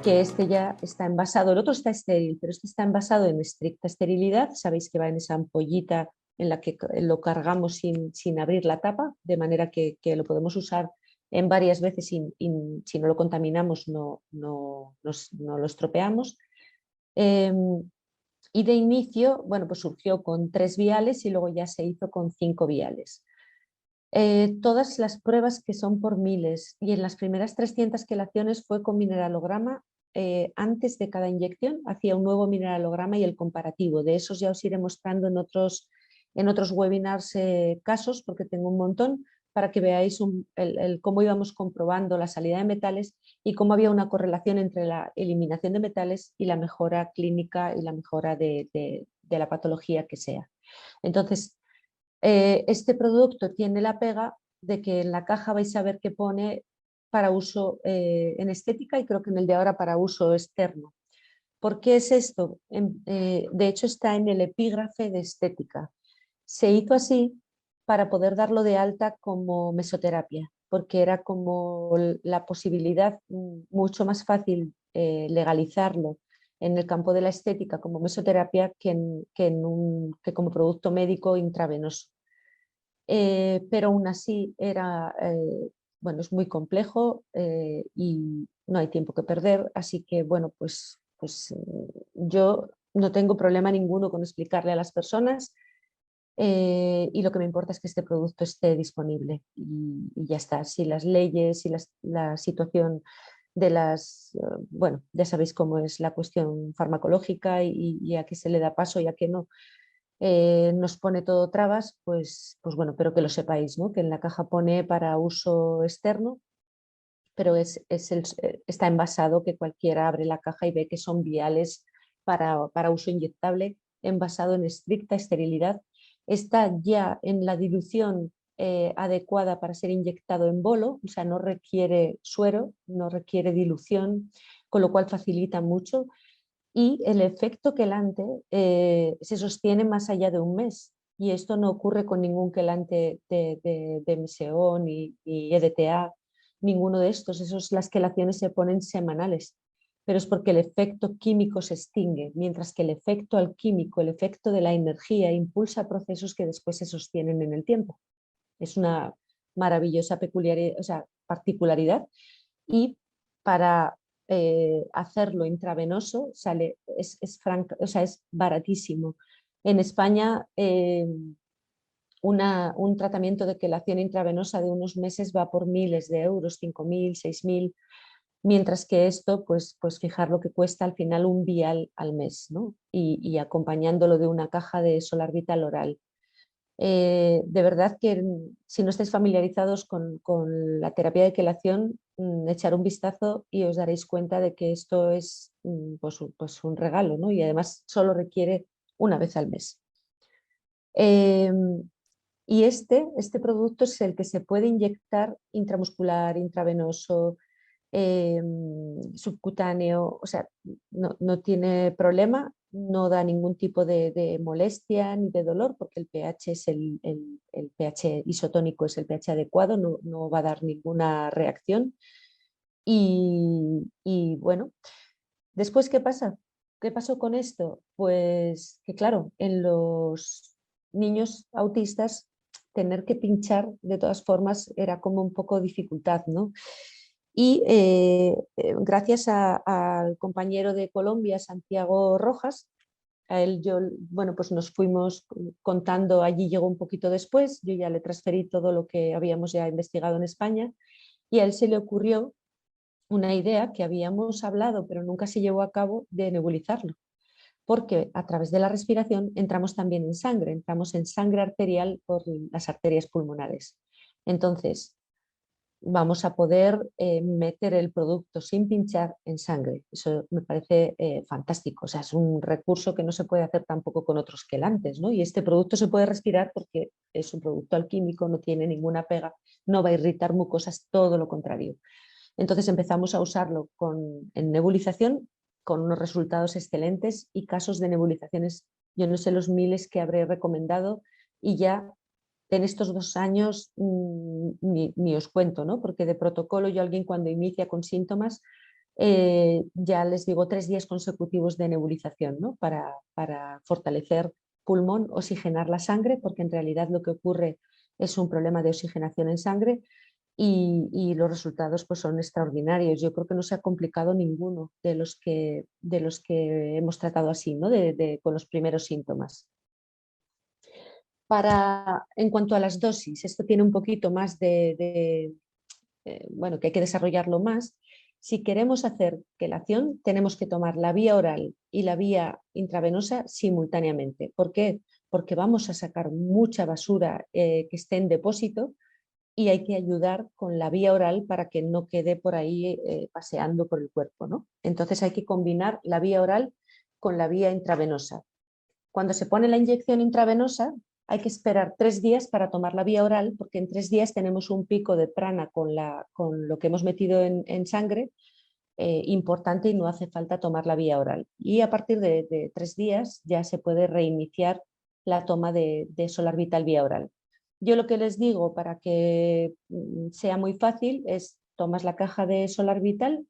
que este ya está envasado, el otro está estéril, pero este está envasado en estricta esterilidad. Sabéis que va en esa ampollita en la que lo cargamos sin abrir la tapa, de manera que lo podemos usar en varias veces y si no lo contaminamos no lo estropeamos. Y de inicio, bueno, pues surgió con 3 viales y luego ya se hizo con 5 viales. Todas las pruebas que son por miles y en las primeras 300 quelaciones fue con mineralograma. Antes de cada inyección hacía un nuevo mineralograma y el comparativo. De esos ya os iré mostrando en otros webinars casos, porque tengo un montón, para que veáis cómo íbamos comprobando la salida de metales y cómo había una correlación entre la eliminación de metales y la mejora clínica y la mejora de la patología que sea. Entonces, este producto tiene la pega de que en la caja vais a ver que pone para uso en estética y creo que en el de ahora para uso externo. ¿Por qué es esto? De hecho está en el epígrafe de estética. Se hizo así para poder darlo de alta como mesoterapia, porque era como la posibilidad mucho más fácil legalizarlo en el campo de la estética como mesoterapia que como producto médico intravenoso. Pero aún así bueno, es muy complejo y no hay tiempo que perder, así que bueno, pues yo no tengo problema ninguno con explicarle a las personas y lo que me importa es que este producto esté disponible y ya está. Si las leyes y la situación de bueno, ya sabéis cómo es la cuestión farmacológica y a qué se le da paso y a qué no, nos pone todo trabas, pues bueno, pero que lo sepáis, ¿no? Que en la caja pone para uso externo, pero está envasado, que cualquiera abre la caja y ve que son viales para uso inyectable, envasado en estricta esterilidad. Está ya en la dilución adecuada para ser inyectado en bolo, o sea, no requiere suero, no requiere dilución, con lo cual facilita mucho. Y el efecto quelante se sostiene más allá de un mes. Y esto no ocurre con ningún quelante de MSO ni EDTA, ninguno de estos. Las quelaciones se ponen semanales, pero es porque el efecto químico se extingue, mientras que el efecto alquímico, el efecto de la energía, impulsa procesos que después se sostienen en el tiempo. Es una maravillosa peculiaridad, o sea, particularidad. Y para hacerlo intravenoso o sea, es baratísimo. En España un tratamiento de quelación intravenosa de unos meses va por miles de euros, 5.000, 6.000, mientras que esto, pues fijar lo que cuesta al final un vial al mes, ¿no? Y acompañándolo de una caja de Solar Vital oral. De verdad que si no estáis familiarizados con la terapia de quelación, echar un vistazo y os daréis cuenta de que esto es pues un regalo, ¿no? Y además solo requiere una vez al mes. Y este producto es el que se puede inyectar intramuscular, intravenoso, subcutáneo, o sea, no tiene problema, no da ningún tipo de molestia ni de dolor porque el pH es el pH isotónico, es el pH adecuado, no va a dar ninguna reacción. Y bueno, después, ¿qué pasa? ¿Qué pasó con esto? Pues que claro, en los niños autistas tener que pinchar de todas formas era como un poco dificultad, ¿no? Y gracias al compañero de Colombia, Santiago Rojas, a él bueno, pues nos fuimos contando, allí llegó un poquito después, yo ya le transferí todo lo que habíamos ya investigado en España y a él se le ocurrió una idea que habíamos hablado pero nunca se llevó a cabo de nebulizarlo, porque a través de la respiración entramos también entramos en sangre arterial por las arterias pulmonares. Entonces, vamos a poder meter el producto sin pinchar en sangre. Eso me parece fantástico. O sea, es un recurso que no se puede hacer tampoco con otros quelantes, ¿no? Y este producto se puede respirar porque es un producto alquímico, no tiene ninguna pega, no va a irritar mucosas, todo lo contrario. Entonces empezamos a usarlo en nebulización con unos resultados excelentes y casos de nebulizaciones, yo no sé los miles que habré recomendado y ya en estos 2 años ni os cuento, ¿no? Porque de protocolo yo alguien cuando inicia con síntomas ya les digo 3 días consecutivos de nebulización, ¿no? Para fortalecer pulmón, oxigenar la sangre, porque en realidad lo que ocurre es un problema de oxigenación en sangre y los resultados pues, son extraordinarios. Yo creo que no se ha complicado ninguno de los que hemos tratado así, ¿no? Con los primeros síntomas. En cuanto a las dosis, esto tiene un poquito más bueno, que hay que desarrollarlo más. Si queremos hacer quelación, tenemos que tomar la vía oral y la vía intravenosa simultáneamente. ¿Por qué? Porque vamos a sacar mucha basura que esté en depósito y hay que ayudar con la vía oral para que no quede por ahí paseando por el cuerpo, ¿no? Entonces hay que combinar la vía oral con la vía intravenosa. Cuando se pone la inyección intravenosa, hay que esperar 3 días para tomar la vía oral, porque en 3 días tenemos un pico de prana con lo que hemos metido en sangre importante y no hace falta tomar la vía oral. Y a partir de 3 días ya se puede reiniciar la toma de Solar Vital vía oral. Yo lo que les digo para que sea muy fácil es tomas la caja de Solar Vital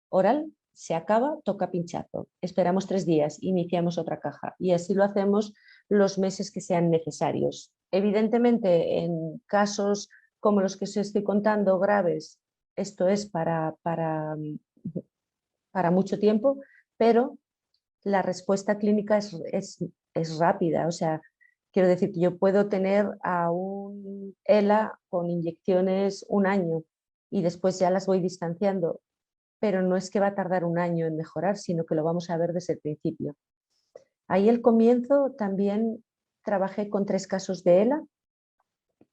oral, se acaba, toca pinchazo. Esperamos 3 días, iniciamos otra caja y así lo hacemos los meses que sean necesarios. Evidentemente, en casos como los que os estoy contando graves, esto es para mucho tiempo, pero la respuesta clínica es rápida. O sea, quiero decir que yo puedo tener a un ELA con inyecciones 1 año y después ya las voy distanciando, pero no es que va a tardar 1 año en mejorar, sino que lo vamos a ver desde el principio. Ahí al comienzo también trabajé con 3 casos de ELA,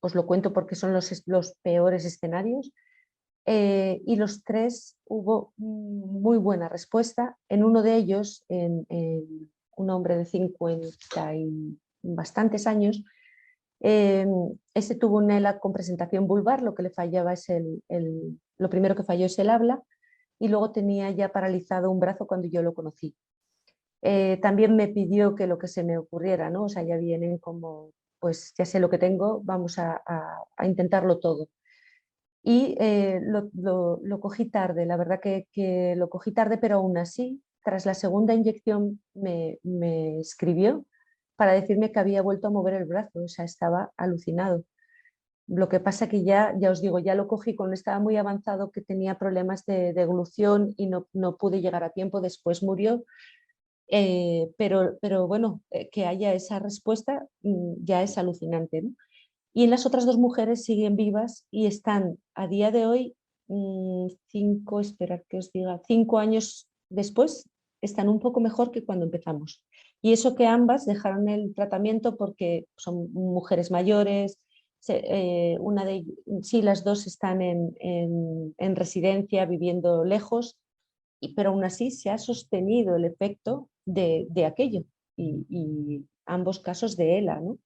os lo cuento porque son los peores escenarios, y los 3 hubo muy buena respuesta. En uno de ellos, en un hombre de 50 y bastantes años, ese tuvo un ELA con presentación vulvar, lo que le fallaba es lo primero que falló es el habla, y luego tenía ya paralizado un brazo cuando yo lo conocí. También me pidió que lo que se me ocurriera, ¿no? O sea, ya vienen como, pues ya sé lo que tengo, vamos a intentarlo todo. Y lo cogí tarde, la verdad que lo cogí tarde, pero aún así, tras la segunda inyección me escribió para decirme que había vuelto a mover el brazo, o sea, estaba alucinado. Lo que pasa que ya os digo, ya lo cogí cuando estaba muy avanzado, que tenía problemas de deglución y no pude llegar a tiempo, después murió, pero bueno, que haya esa respuesta ya es alucinante, ¿no? Y en las otras 2 mujeres siguen vivas y están a día de hoy, 5 años después, están un poco mejor que cuando empezamos. Y eso que ambas dejaron el tratamiento porque son mujeres mayores, sí, las 2 están en residencia viviendo lejos, pero aún así se ha sostenido el efecto de aquello y ambos casos de ELA, ¿no?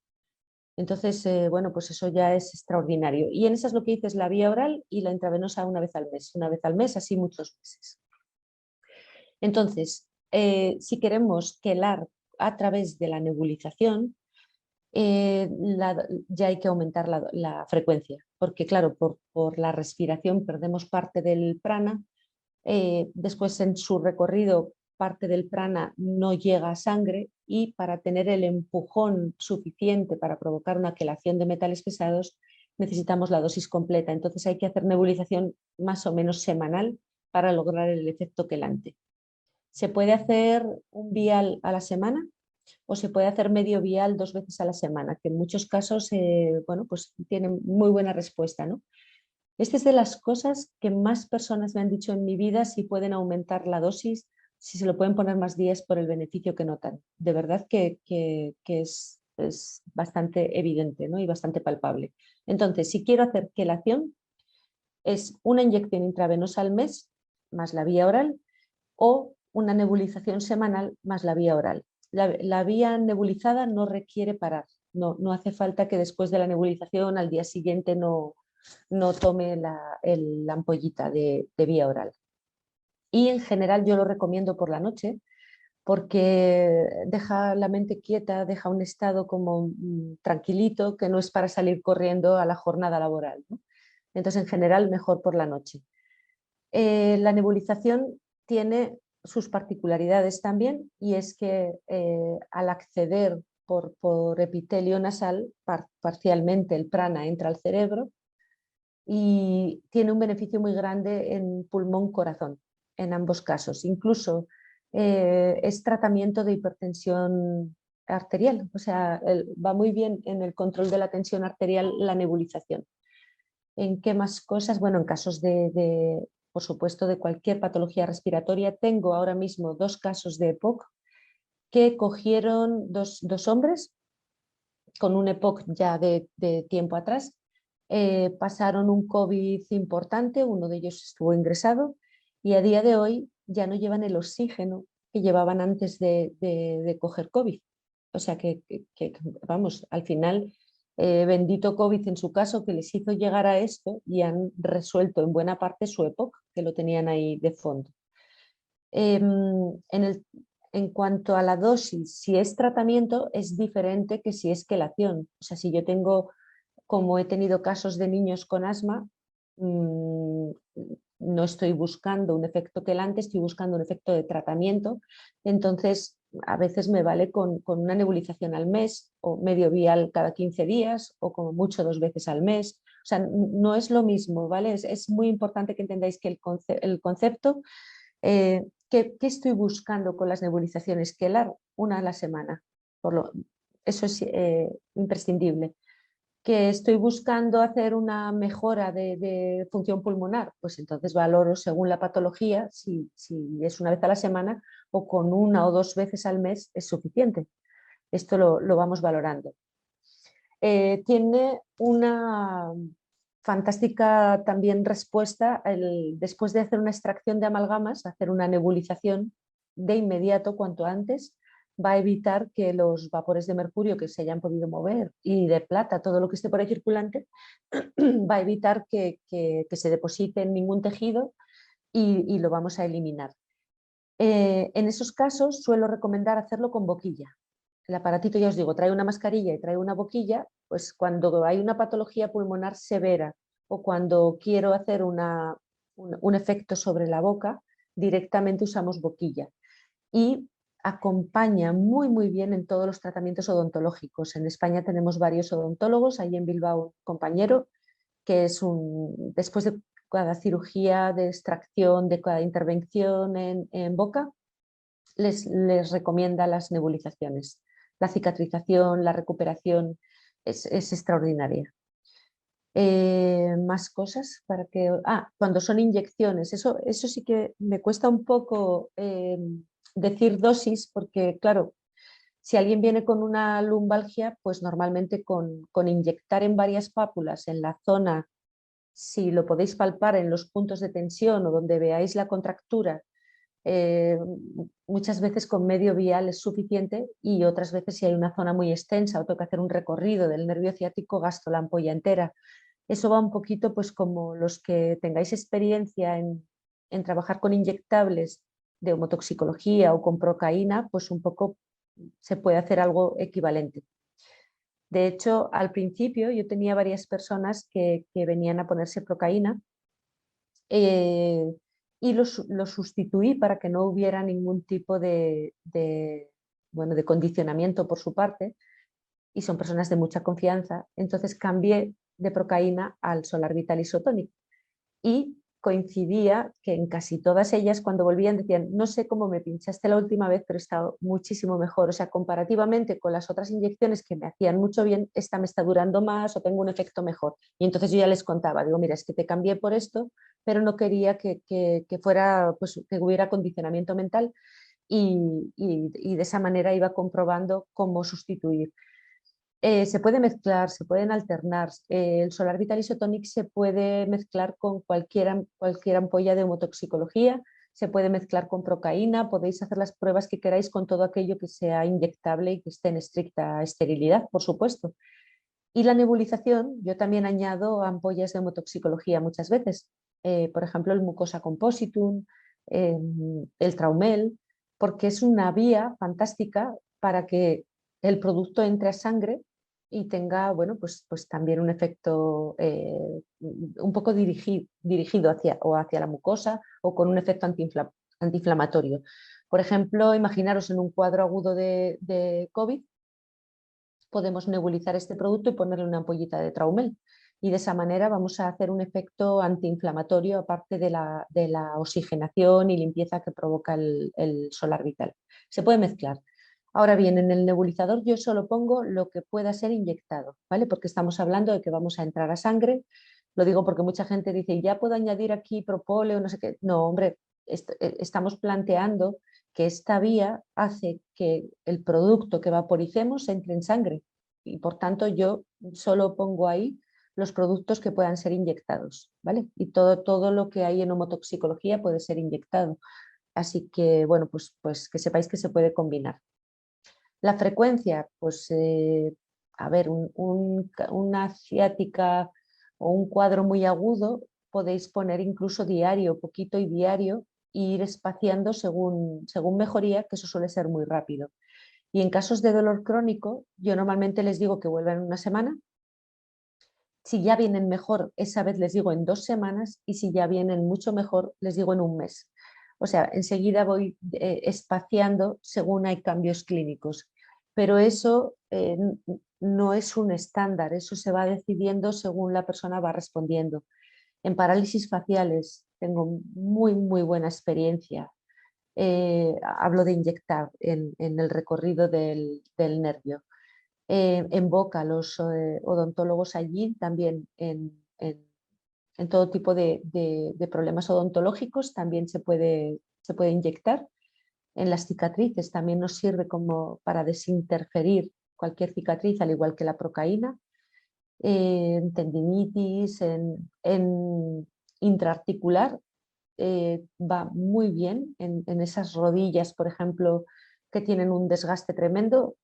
Entonces, bueno, pues eso ya es extraordinario. Y en esas lo que hice es la vía oral y la intravenosa una vez al mes, así muchos meses. Entonces, si queremos quelar a través de la nebulización, ya hay que aumentar la frecuencia, porque claro, por la respiración perdemos parte del prana, después en su recorrido parte del prana no llega a sangre y para tener el empujón suficiente para provocar una quelación de metales pesados necesitamos la dosis completa. Entonces hay que hacer nebulización más o menos semanal para lograr el efecto quelante. Se puede hacer un vial a la semana o se puede hacer medio vial 2 veces a la semana, que en muchos casos bueno, pues tienen muy buena respuesta, ¿no? Esta es de las cosas que más personas me han dicho en mi vida, si pueden aumentar la dosis, si se lo pueden poner más días por el beneficio que notan. De verdad que es bastante evidente, ¿no? Y bastante palpable. Entonces, si quiero hacer quelación, es una inyección intravenosa al mes más la vía oral o una nebulización semanal más la vía oral. La vía nebulizada no requiere parar, no hace falta que después de la nebulización al día siguiente no tome la ampollita de vía oral. Y en general yo lo recomiendo por la noche porque deja la mente quieta, deja un estado como tranquilito, que no es para salir corriendo a la jornada laboral, ¿no? Entonces en general mejor por la noche. La nebulización tiene sus particularidades también, y es que al acceder por epitelio nasal, parcialmente el prana entra al cerebro y tiene un beneficio muy grande en pulmón-corazón, en ambos casos. Incluso es tratamiento de hipertensión arterial, o sea, va muy bien en el control de la tensión arterial la nebulización. ¿En qué más cosas? Bueno, en casos por supuesto, de cualquier patología respiratoria. Tengo ahora mismo 2 casos de EPOC que cogieron dos hombres con un EPOC ya de tiempo atrás. Pasaron un COVID importante, uno de ellos estuvo ingresado y a día de hoy ya no llevan el oxígeno que llevaban antes de coger COVID. O sea vamos, al final, bendito COVID en su caso, que les hizo llegar a esto y han resuelto en buena parte su EPOC, que lo tenían ahí de fondo. En cuanto a la dosis, si es tratamiento es diferente que si es quelación. O sea, si yo tengo, como he tenido casos de niños con asma, no estoy buscando un efecto quelante, estoy buscando un efecto de tratamiento. Entonces, a veces me vale con una nebulización al mes o medio vial cada 15 días o como mucho 2 veces al mes. O sea, no es lo mismo, ¿vale? Es muy importante que entendáis que el concepto, ¿qué estoy buscando con las nebulizaciones? Quelar una a la semana. Eso es imprescindible. ¿Que estoy buscando hacer una mejora de función pulmonar? Pues entonces valoro según la patología si es una vez a la semana o con 1 o 2 veces al mes es suficiente. Esto lo vamos valorando. Tiene una fantástica también respuesta después de hacer una extracción de amalgamas, hacer una nebulización de inmediato, cuanto antes, va a evitar que los vapores de mercurio que se hayan podido mover y de plata, todo lo que esté por ahí circulante, va a evitar que se deposite en ningún tejido y lo vamos a eliminar. En esos casos suelo recomendar hacerlo con boquilla. El aparatito, ya os digo, trae una mascarilla y trae una boquilla. Pues cuando hay una patología pulmonar severa o cuando quiero hacer un efecto sobre la boca, directamente usamos boquilla. Y acompaña muy bien en todos los tratamientos odontológicos. En España tenemos varios odontólogos, ahí en Bilbao un compañero que después de cada cirugía de extracción, de cada intervención en boca, les recomienda las nebulizaciones. La cicatrización, la recuperación es extraordinaria. Más cosas para que... cuando son inyecciones, eso sí que me cuesta un poco decir dosis, porque claro, si alguien viene con una lumbalgia, pues normalmente con inyectar en varias pápulas en la zona, si lo podéis palpar en los puntos de tensión o donde veáis la contractura, muchas veces con medio vial es suficiente y otras veces si hay una zona muy extensa o tengo que hacer un recorrido del nervio ciático gasto la ampolla entera. Eso va un poquito pues como los que tengáis experiencia en trabajar con inyectables de homotoxicología o con procaína, pues un poco se puede hacer algo equivalente. De hecho, al principio yo tenía varias personas que venían a ponerse procaína y lo sustituí para que no hubiera ningún tipo de condicionamiento por su parte, y son personas de mucha confianza. Entonces cambié de procaína al Solar Vital Isotonic y coincidía que en casi todas ellas cuando volvían decían: no sé cómo me pinchaste la última vez, pero he estado muchísimo mejor. O sea, comparativamente con las otras inyecciones que me hacían mucho bien, esta me está durando más o tengo un efecto mejor. Y entonces yo ya les contaba, digo, mira, es que te cambié por esto, pero no quería que fuera, pues, que hubiera condicionamiento mental, y de esa manera iba comprobando cómo sustituir. Se puede mezclar, se pueden alternar. El Solar Vital Isotonic se puede mezclar con cualquier ampolla de homotoxicología, se puede mezclar con procaína, podéis hacer las pruebas que queráis con todo aquello que sea inyectable y que esté en estricta esterilidad, por supuesto. Y la nebulización, yo también añado ampollas de homotoxicología muchas veces, por ejemplo el Mucosa Compositum, el Traumel, porque es una vía fantástica para que el producto entre a sangre y tenga, bueno, pues también un efecto un poco dirigido hacia la mucosa o con un efecto antiinflamatorio. Por ejemplo, imaginaros en un cuadro agudo de COVID, podemos nebulizar este producto y ponerle una ampollita de Traumel. Y de esa manera vamos a hacer un efecto antiinflamatorio aparte de la oxigenación y limpieza que provoca el Solar Vital. Se puede mezclar. Ahora bien, en el nebulizador yo solo pongo lo que pueda ser inyectado, ¿vale? Porque estamos hablando de que vamos a entrar a sangre. Lo digo porque mucha gente dice, ¿ya puedo añadir aquí propóleo? No sé qué. No, hombre, estamos planteando que esta vía hace que el producto que vaporicemos entre en sangre y por tanto yo solo pongo ahí los productos que puedan ser inyectados, ¿vale? Y todo lo que hay en homotoxicología puede ser inyectado. Así que, bueno, pues que sepáis que se puede combinar. La frecuencia, pues, a ver, una ciática o un cuadro muy agudo podéis poner incluso diario, poquito y diario, e ir espaciando según mejoría, que eso suele ser muy rápido. Y en casos de dolor crónico, yo normalmente les digo que vuelvan en una semana. Si ya vienen mejor, esa vez les digo en 2 semanas, y si ya vienen mucho mejor, les digo en un mes. O sea, enseguida voy espaciando según hay cambios clínicos. Pero eso no es un estándar, eso se va decidiendo según la persona va respondiendo. En parálisis faciales tengo muy buena experiencia. Hablo de inyectar en el recorrido del nervio. En boca, los odontólogos allí también en todo tipo de problemas odontológicos también se puede inyectar. En las cicatrices también nos sirve como para desinterferir cualquier cicatriz, al igual que la procaína. En tendinitis, en intraarticular, va muy bien en esas rodillas, por ejemplo, que tienen un desgaste tremendo.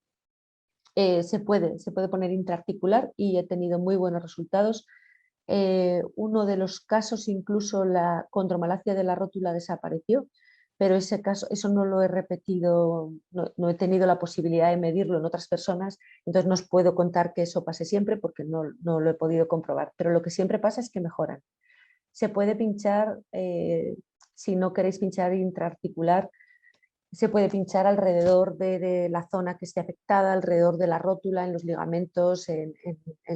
Se puede poner intraarticular y he tenido muy buenos resultados. Uno de los casos, incluso la condromalacia de la rótula desapareció, pero ese caso, eso no lo he repetido, no he tenido la posibilidad de medirlo en otras personas, entonces no os puedo contar que eso pase siempre porque no lo he podido comprobar, pero lo que siempre pasa es que mejoran. Se puede pinchar, si no queréis pinchar intraarticular, se puede pinchar alrededor de la zona que esté afectada, alrededor de la rótula, en los ligamentos, en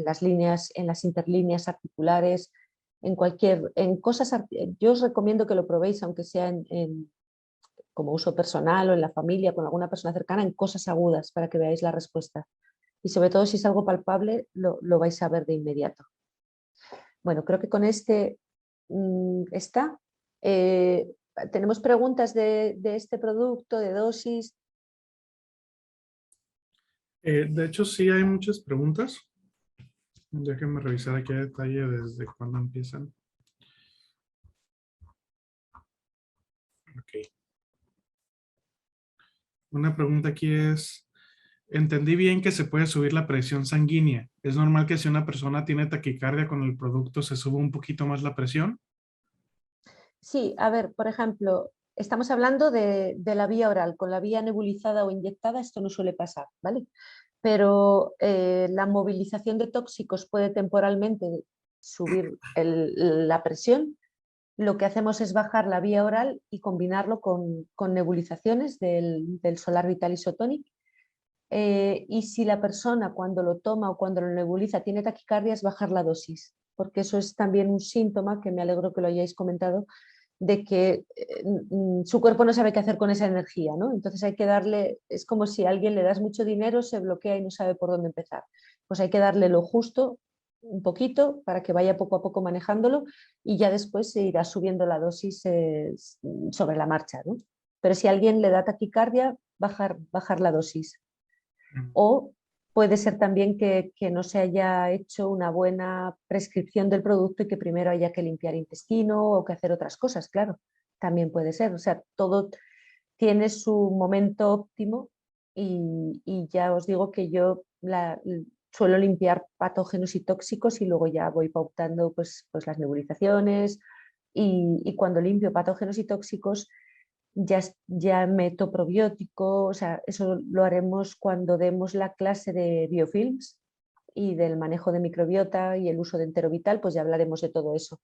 las líneas, en las interlíneas articulares, en cosas. Yo os recomiendo que lo probéis, aunque sea como uso personal o en la familia, con alguna persona cercana, en cosas agudas para que veáis la respuesta. Y sobre todo si es algo palpable, lo vais a ver de inmediato. Bueno, creo que con este está. ¿Tenemos preguntas de este producto, de dosis? De hecho, sí hay muchas preguntas. Déjenme revisar aquí a detalle desde cuándo empiezan. Ok. Una pregunta aquí es, entendí bien que se puede subir la presión sanguínea. ¿Es normal que si una persona tiene taquicardia con el producto se suba un poquito más la presión? Sí, a ver, por ejemplo, estamos hablando de la vía oral. Con la vía nebulizada o inyectada esto no suele pasar, ¿vale? Pero la movilización de tóxicos puede temporalmente subir la presión. Lo que hacemos es bajar la vía oral y combinarlo con nebulizaciones del Solar Vital Isotonic. Y si la persona cuando lo toma o cuando lo nebuliza tiene taquicardia, es bajar la dosis, porque eso es también un síntoma, que me alegro que lo hayáis comentado, de que su cuerpo no sabe qué hacer con esa energía, ¿no? Entonces hay que darle, es como si a alguien le das mucho dinero, se bloquea y no sabe por dónde empezar. Pues hay que darle lo justo, un poquito, para que vaya poco a poco manejándolo y ya después se irá subiendo la dosis sobre la marcha, ¿no? Pero si a alguien le da taquicardia, bajar la dosis. O puede ser también que no se haya hecho una buena prescripción del producto y que primero haya que limpiar intestino o que hacer otras cosas, claro, también puede ser. O sea, todo tiene su momento óptimo y ya os digo que yo suelo limpiar patógenos y tóxicos y luego ya voy pautando pues las nebulizaciones y cuando limpio patógenos y tóxicos ya meto probiótico, o sea, eso lo haremos cuando demos la clase de biofilms y del manejo de microbiota y el uso de Enterovital, pues ya hablaremos de todo eso.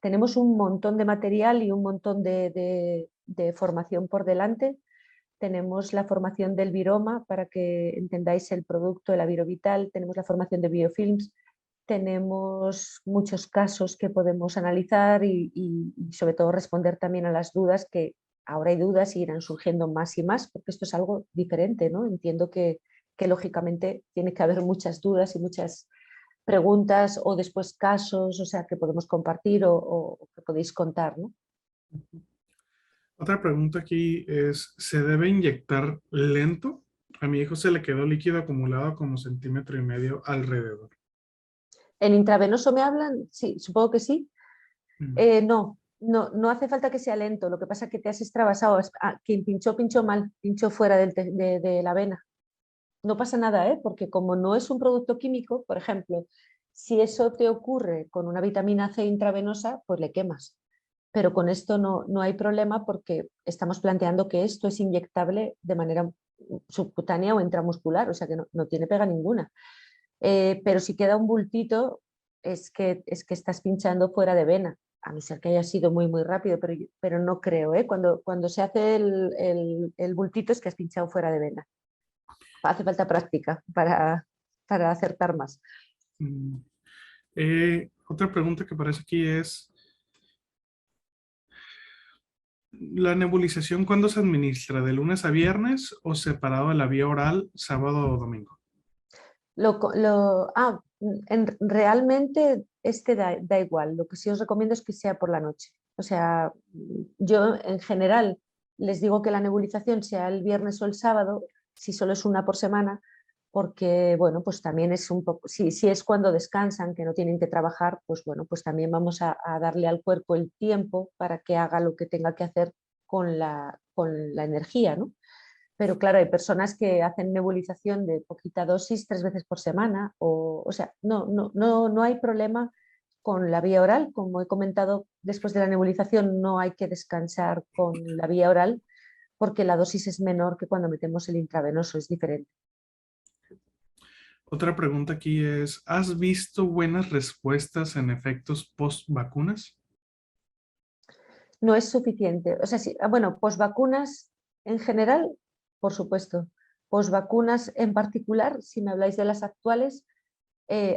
tenemos un montón de material y un montón de formación por delante. Tenemos la formación del viroma para que entendáis el producto de la Virovital, tenemos la formación de biofilms, tenemos muchos casos que podemos analizar y sobre todo responder también a las dudas, que ahora hay dudas y irán surgiendo más y más, porque esto es algo diferente, ¿no? Entiendo que lógicamente tiene que haber muchas dudas y muchas preguntas o después casos, o sea, que podemos compartir o que podéis contar, ¿no? Otra pregunta aquí es, ¿se debe inyectar lento? A mi hijo se le quedó líquido acumulado como 1,5 cm alrededor. ¿En intravenoso me hablan? Sí, supongo que sí. Mm. No hace falta que sea lento, lo que pasa es que te has extravasado. Quien pinchó mal, pinchó fuera de la vena. No pasa nada, ¿eh? Porque como no es un producto químico, por ejemplo, si eso te ocurre con una vitamina C intravenosa, pues le quemas. Pero con esto no hay problema porque estamos planteando que esto es inyectable de manera subcutánea o intramuscular, o sea que no tiene pega ninguna. Pero si queda un bultito, es que estás pinchando fuera de vena, a no ser que haya sido muy rápido, pero no creo, ¿eh? Cuando se hace el bultito es que has pinchado fuera de vena. Hace falta práctica para acertar más. Mm. Otra pregunta que aparece aquí es, ¿la nebulización cuándo se administra? ¿De lunes a viernes o separado de la vía oral, sábado o domingo? Realmente da igual. Lo que sí os recomiendo es que sea por la noche. O sea, yo en general les digo que la nebulización sea el viernes o el sábado, si solo es una por semana, porque bueno, pues también es un poco, si es cuando descansan, que no tienen que trabajar, pues bueno, pues también vamos a darle al cuerpo el tiempo para que haga lo que tenga que hacer con la energía, ¿no? Pero claro, hay personas que hacen nebulización de poquita dosis 3 veces por semana, o sea, no hay problema con la vía oral. Como he comentado, después de la nebulización no hay que descansar con la vía oral porque la dosis es menor que cuando metemos el intravenoso, es diferente. Otra pregunta aquí es, ¿has visto buenas respuestas en efectos post vacunas? No es suficiente. O sea, sí, bueno, posvacunas en general, por supuesto. Posvacunas en particular, si me habláis de las actuales,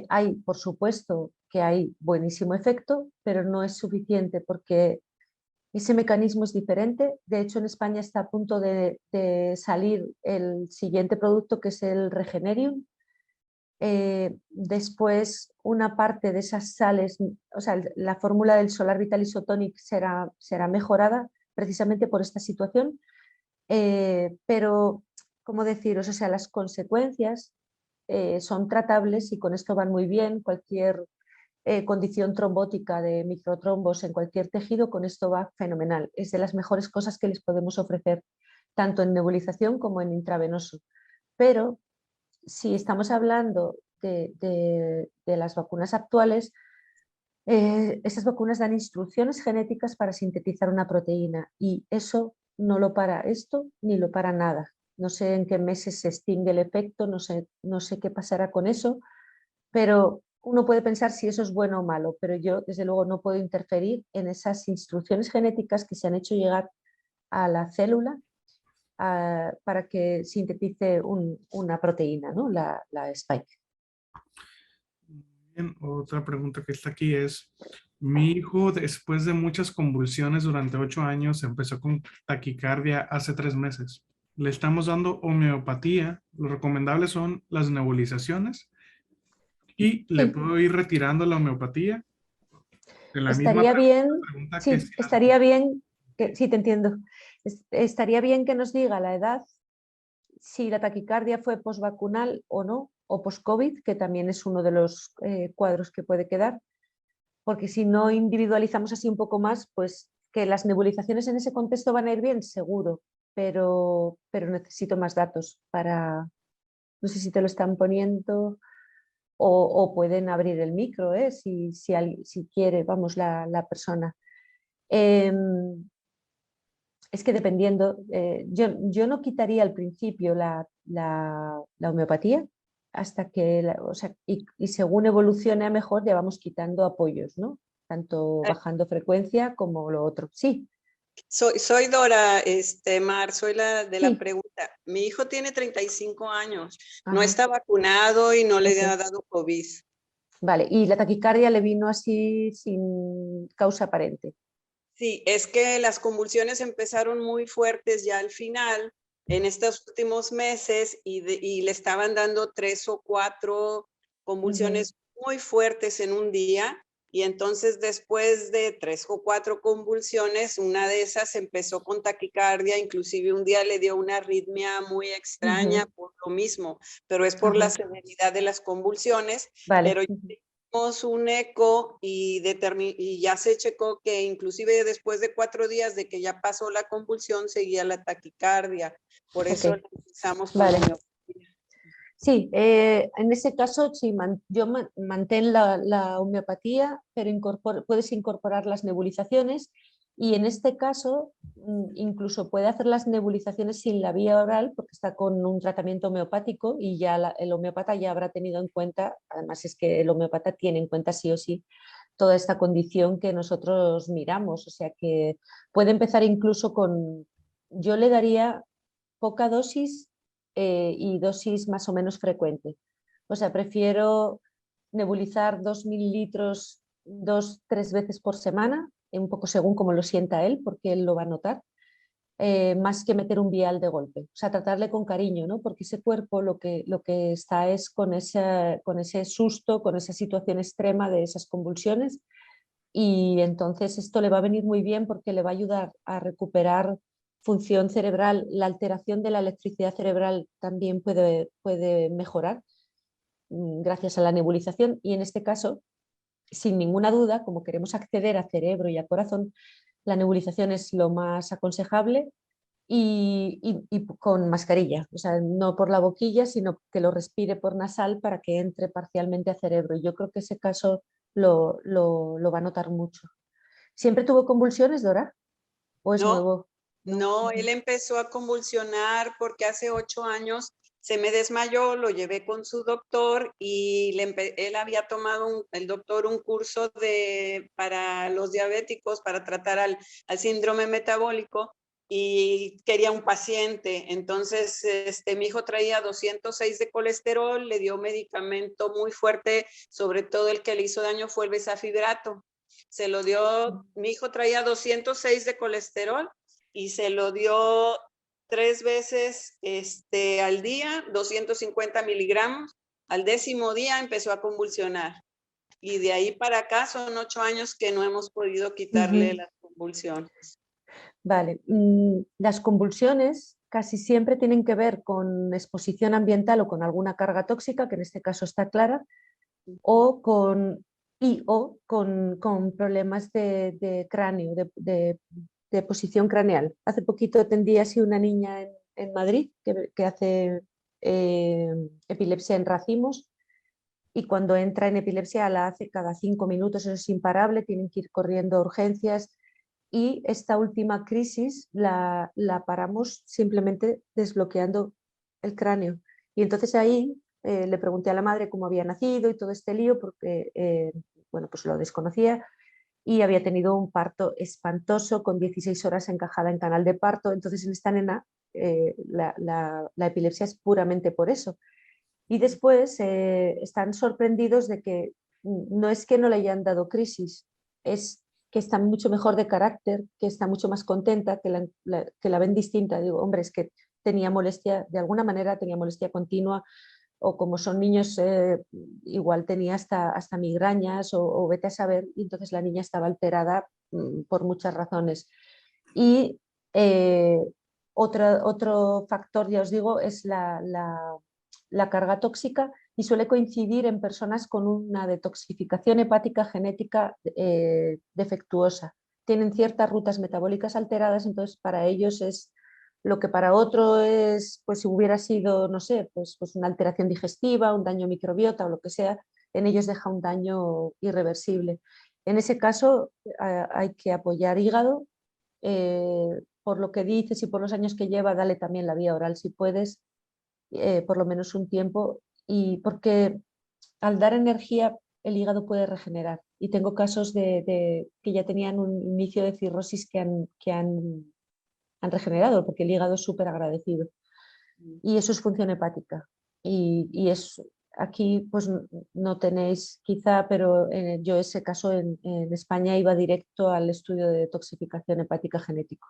hay, por supuesto, que hay buenísimo efecto, pero no es suficiente porque ese mecanismo es diferente. De hecho, en España está a punto de salir el siguiente producto, que es el Regenerium. Después, una parte de esas sales, o sea, la fórmula del Solar Vital Isotonic será mejorada precisamente por esta situación. Pero, ¿cómo deciros? O sea, las consecuencias son tratables y con esto van muy bien. Cualquier condición trombótica de microtrombos en cualquier tejido, con esto va fenomenal. Es de las mejores cosas que les podemos ofrecer, tanto en nebulización como en intravenoso. Pero si estamos hablando de las vacunas actuales, esas vacunas dan instrucciones genéticas para sintetizar una proteína y eso no lo para esto ni lo para nada. No sé en qué meses se extingue el efecto, no sé qué pasará con eso, pero uno puede pensar si eso es bueno o malo, pero yo desde luego no puedo interferir en esas instrucciones genéticas que se han hecho llegar a la célula para que sintetice una proteína, ¿no? La spike. Bien, otra pregunta que está aquí es, mi hijo después de muchas convulsiones durante 8 años empezó con taquicardia hace 3 meses. Le estamos dando homeopatía. Lo recomendable son las nebulizaciones y le Sí, puedo ir retirando la homeopatía. En la misma estaría bien, pregunta que si sí, estaría bien, sí, te entiendo. Estaría bien que nos diga la edad, si la taquicardia fue posvacunal o no, o post-COVID, que también es uno de los cuadros que puede quedar, porque si no individualizamos así un poco más, pues que las nebulizaciones en ese contexto van a ir bien, seguro, pero necesito más datos para, no sé si te lo están poniendo o pueden abrir el micro, si quiere, vamos, la persona. Em, es que dependiendo, yo no quitaría al principio la homeopatía hasta que, o sea, y según evolucione a mejor ya vamos quitando apoyos, ¿no? tanto bajando frecuencia como lo otro. Sí, Soy Dora, Mar, soy la de la sí. pregunta. Mi hijo tiene 35 años, no Ajá, está vacunado y no le ok. ha dado COVID. Vale, y la taquicardia le vino así sin causa aparente. Sí, es que las convulsiones empezaron muy fuertes ya al final, en estos últimos meses, y le estaban dando 3 o 4 convulsiones muy fuertes en un día. Y entonces después de 3 o 4 convulsiones, una de esas empezó con taquicardia, inclusive un día le dio una arritmia muy extraña por lo mismo, pero es por la Ajá, severidad de las convulsiones. vale. Pero hicimos un eco y ya se checó que inclusive después de 4 días de que ya pasó la convulsión, seguía la taquicardia. Por Ok, eso empezamos con la vale. homeopatía. Sí, en ese caso sí, mantén la homeopatía, pero puedes incorporar las nebulizaciones y en este caso incluso puede hacer las nebulizaciones sin la vía oral porque está con un tratamiento homeopático y ya el homeópata ya habrá tenido en cuenta, además es que el homeópata tiene en cuenta sí o sí toda esta condición que nosotros miramos, o sea que puede empezar incluso yo le daría poca dosis y dosis más o menos frecuente. O sea, prefiero nebulizar 2 mililitros 2, 3 veces por semana, un poco según como lo sienta él, porque él lo va a notar, más que meter un vial de golpe. O sea, tratarle con cariño, ¿no? Porque ese cuerpo lo que está es con ese susto, con esa situación extrema de esas convulsiones y entonces esto le va a venir muy bien porque le va a ayudar a recuperar función cerebral. La alteración de la electricidad cerebral también puede mejorar gracias a la nebulización y en este caso, sin ninguna duda, como queremos acceder a cerebro y a corazón, la nebulización es lo más aconsejable y con mascarilla, o sea, no por la boquilla, sino que lo respire por nasal para que entre parcialmente a cerebro. Y yo creo que ese caso lo va a notar mucho. ¿Siempre tuvo convulsiones, Dora? ¿O es No, nuevo? No. no, él empezó a convulsionar porque hace 8 años se me desmayó, lo llevé con su doctor y él había tomado el doctor un curso para los diabéticos, para tratar al síndrome metabólico y quería un paciente. Entonces, mi hijo traía 206 de colesterol, le dio medicamento muy fuerte, sobre todo el que le hizo daño fue el besafibrato. Se lo dio, mi hijo traía 206 de colesterol y se lo dio 3 veces al día, 250 miligramos. Al 10º día empezó a convulsionar. Y de ahí para acá son 8 años que no hemos podido quitarle las convulsiones. Vale, las convulsiones casi siempre tienen que ver con exposición ambiental o con alguna carga tóxica, que en este caso está clara, o con problemas de cráneo, de posición craneal. Hace poquito atendí así una niña en Madrid que hace epilepsia en racimos y cuando entra en epilepsia la hace cada 5 minutos, eso es imparable, tienen que ir corriendo a urgencias y esta última crisis la paramos simplemente desbloqueando el cráneo. Y entonces ahí le pregunté a la madre cómo había nacido y todo este lío porque bueno, pues lo desconocía y había tenido un parto espantoso con 16 horas encajada en canal de parto. Entonces en esta nena la epilepsia es puramente por eso. Y después están sorprendidos de que no es que no le hayan dado crisis, es que está mucho mejor de carácter, que está mucho más contenta, que la ven distinta. Digo, hombre, es que tenía molestia, de alguna manera tenía molestia continua, o como son niños, igual tenía hasta migrañas, o vete a saber, y entonces la niña estaba alterada por muchas razones. Y otro factor, ya os digo, es la carga tóxica y suele coincidir en personas con una detoxificación hepática genética defectuosa. Tienen ciertas rutas metabólicas alteradas, entonces para ellos es lo que para otro es, pues si hubiera sido, no sé, pues una alteración digestiva, un daño microbiota o lo que sea, en ellos deja un daño irreversible. En ese caso hay que apoyar hígado, por lo que dices y por los años que lleva, dale también la vía oral si puedes, por lo menos un tiempo, y porque al dar energía el hígado puede regenerar. Y tengo casos que ya tenían un inicio de cirrosis que han regenerado, porque el hígado es súper agradecido. Y eso es función hepática. Y es, aquí pues no tenéis quizá, pero yo ese caso en España iba directo al estudio de detoxificación hepática genético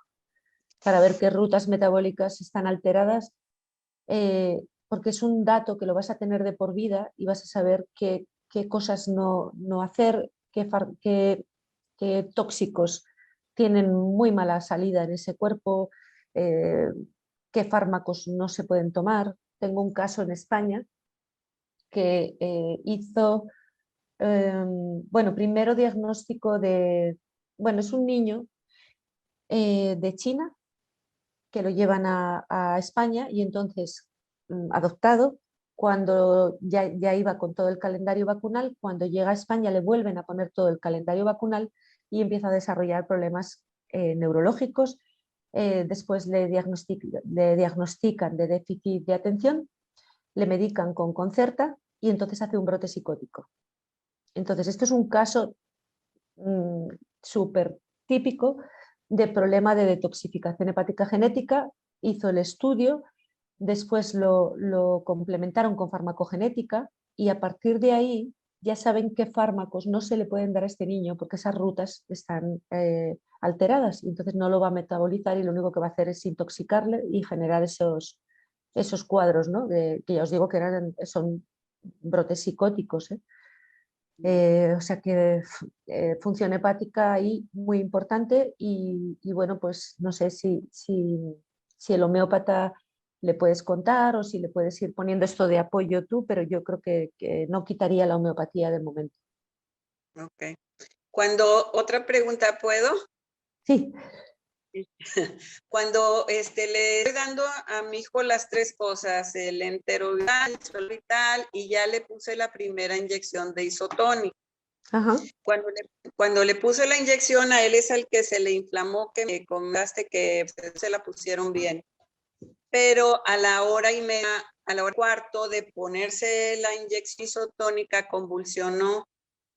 para ver qué rutas metabólicas están alteradas, porque es un dato que lo vas a tener de por vida y vas a saber qué cosas no hacer, qué tóxicos tienen muy mala salida en ese cuerpo, qué fármacos no se pueden tomar. Tengo un caso en España que hizo, bueno, primero diagnóstico bueno, es un niño de China que lo llevan a España y entonces adoptado, cuando ya iba con todo el calendario vacunal, cuando llega a España le vuelven a poner todo el calendario vacunal y empieza a desarrollar problemas neurológicos. Después le diagnostican de déficit de atención, le medican con Concerta y entonces hace un brote psicótico. Entonces esto es un caso súper típico de problema de detoxificación hepática genética. Hizo el estudio, después lo complementaron con farmacogenética y a partir de ahí ya saben qué fármacos no se le pueden dar a este niño porque esas rutas están alteradas y entonces no lo va a metabolizar y lo único que va a hacer es intoxicarle y generar esos cuadros, ¿no? Que ya os digo que son brotes psicóticos. O sea que función hepática ahí muy importante y bueno, pues no sé si el homeópata le puedes contar o si le puedes ir poniendo esto de apoyo tú, pero yo creo que no quitaría la homeopatía de momento. Ok. Otra pregunta, ¿puedo? Sí. Cuando le estoy dando a mi hijo las 3 cosas, el enteroviral, el suevital, y ya le puse la primera inyección de isotónico. Ajá. Cuando le puse la inyección, a él es al que se le inflamó, que me comentaste que se la pusieron bien. Pero a la hora y media, a la hora y cuarto de ponerse la inyección isotónica, convulsionó.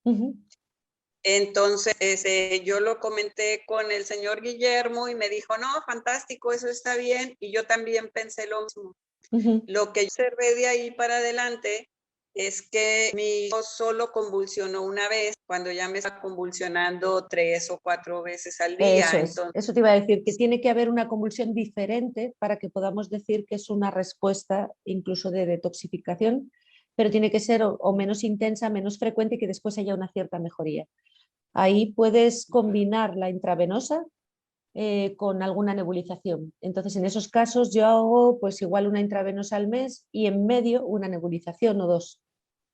Uh-huh. Entonces, yo lo comenté con el señor Guillermo y me dijo, no, fantástico, eso está bien. Y yo también pensé lo mismo. Uh-huh. Lo que yo observé de ahí para adelante es que mi hijo solo convulsionó una vez, cuando ya me está convulsionando 3 o 4 veces al día. Eso es, entonces, eso te iba a decir, que tiene que haber una convulsión diferente para que podamos decir que es una respuesta incluso de detoxificación, pero tiene que ser o menos intensa, menos frecuente y que después haya una cierta mejoría. Ahí puedes combinar la intravenosa con alguna nebulización. Entonces, en esos casos yo hago pues igual una intravenosa al mes y en medio una nebulización o 2.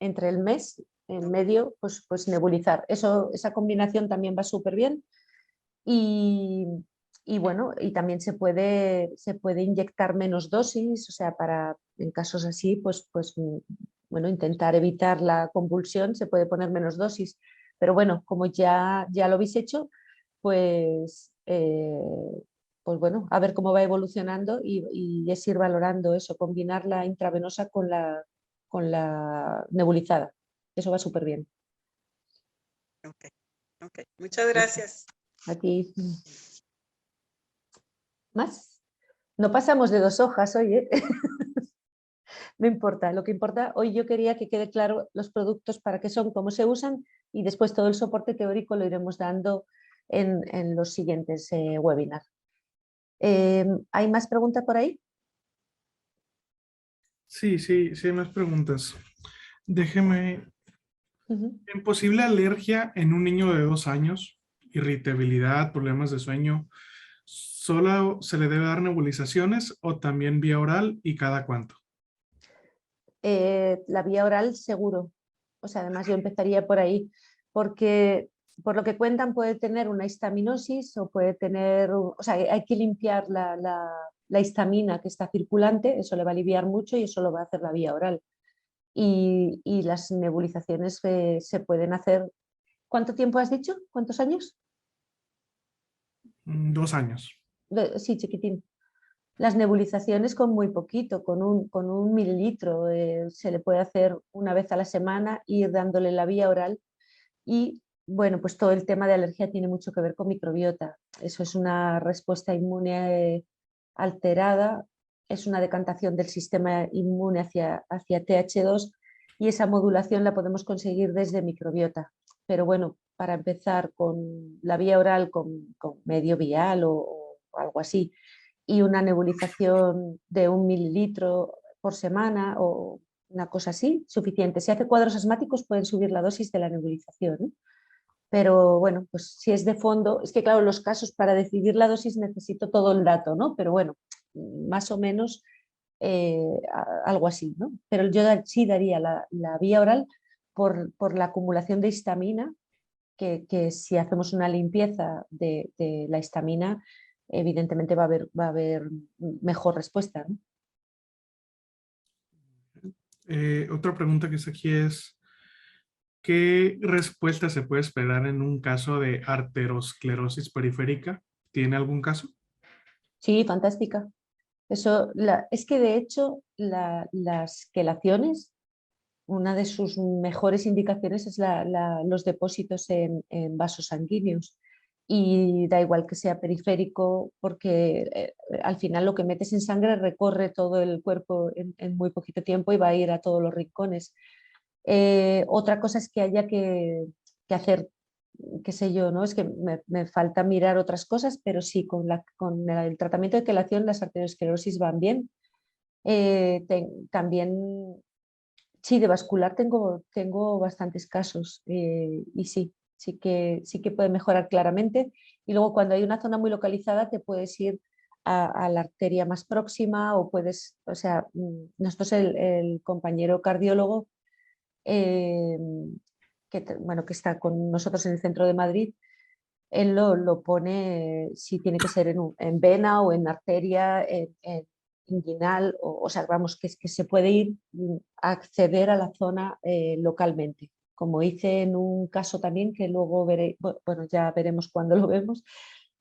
Entre el mes, en medio, pues nebulizar. Esa combinación también va súper bien. Y bueno, y también se puede inyectar menos dosis, o sea, en casos así, pues bueno, intentar evitar la convulsión, se puede poner menos dosis. Pero bueno, como ya lo habéis hecho, pues bueno, a ver cómo va evolucionando y es ir valorando eso, combinar la intravenosa con la nebulizada. Eso va súper bien. Ok, muchas gracias. Aquí. ¿Más? No pasamos de 2 hojas hoy, ¿eh? No importa, lo que importa, hoy yo quería que quede claro los productos para qué son, cómo se usan y después todo el soporte teórico lo iremos dando en los siguientes webinars. ¿Hay más preguntas por ahí? Sí, hay más preguntas. Déjeme. ¿En posible alergia en un niño de 2 años, irritabilidad, problemas de sueño, solo se le debe dar nebulizaciones o también vía oral y cada cuánto? La vía oral seguro. O sea, además yo empezaría por ahí, porque por lo que cuentan puede tener una histaminosis o puede tener, o sea, hay que limpiar la histamina que está circulante, eso le va a aliviar mucho y eso lo va a hacer la vía oral. Y las nebulizaciones se pueden hacer. ¿Cuánto tiempo has dicho? ¿Cuántos años? 2 años. Sí, chiquitín. Las nebulizaciones con muy poquito, con un mililitro, se le puede hacer una vez a la semana, ir dándole la vía oral y bueno, pues todo el tema de alergia tiene mucho que ver con microbiota. Eso es una respuesta inmune alterada, es una decantación del sistema inmune hacia TH2 y esa modulación la podemos conseguir desde microbiota. Pero bueno, para empezar con la vía oral con medio vial o algo así y una nebulización de 1 mililitro por semana o una cosa así, suficiente. Si hace cuadros asmáticos pueden subir la dosis de la nebulización, ¿no? Pero bueno, pues si es de fondo, es que claro, los casos para decidir la dosis necesito todo el dato, ¿no? Pero bueno, más o menos algo así, ¿no? Pero yo sí daría la vía oral por la acumulación de histamina, que si hacemos una limpieza de la histamina, evidentemente va a haber mejor respuesta, ¿no? Otra pregunta que está aquí es, ¿qué respuesta se puede esperar en un caso de arteriosclerosis periférica? ¿Tiene algún caso? Sí, fantástica. Es que de hecho las quelaciones, una de sus mejores indicaciones es los depósitos en vasos sanguíneos. Y da igual que sea periférico, porque al final lo que metes en sangre recorre todo el cuerpo en muy poquito tiempo y va a ir a todos los rincones. Otra cosa es que haya que hacer, qué sé yo, ¿no? Es que me falta mirar otras cosas, pero sí, con el tratamiento de quelación las arteriosclerosis van bien. También, sí, de vascular tengo bastantes casos y sí que puede mejorar claramente. Y luego cuando hay una zona muy localizada te puedes ir a la arteria más próxima o puedes, o sea, nosotros el compañero cardiólogo eh, bueno, que está con nosotros en el centro de Madrid, él lo pone si tiene que ser en vena o en arteria, en inguinal, o sea, vamos, que se puede ir a acceder a la zona localmente. Como hice en un caso también que luego bueno, ya veremos cuando lo vemos,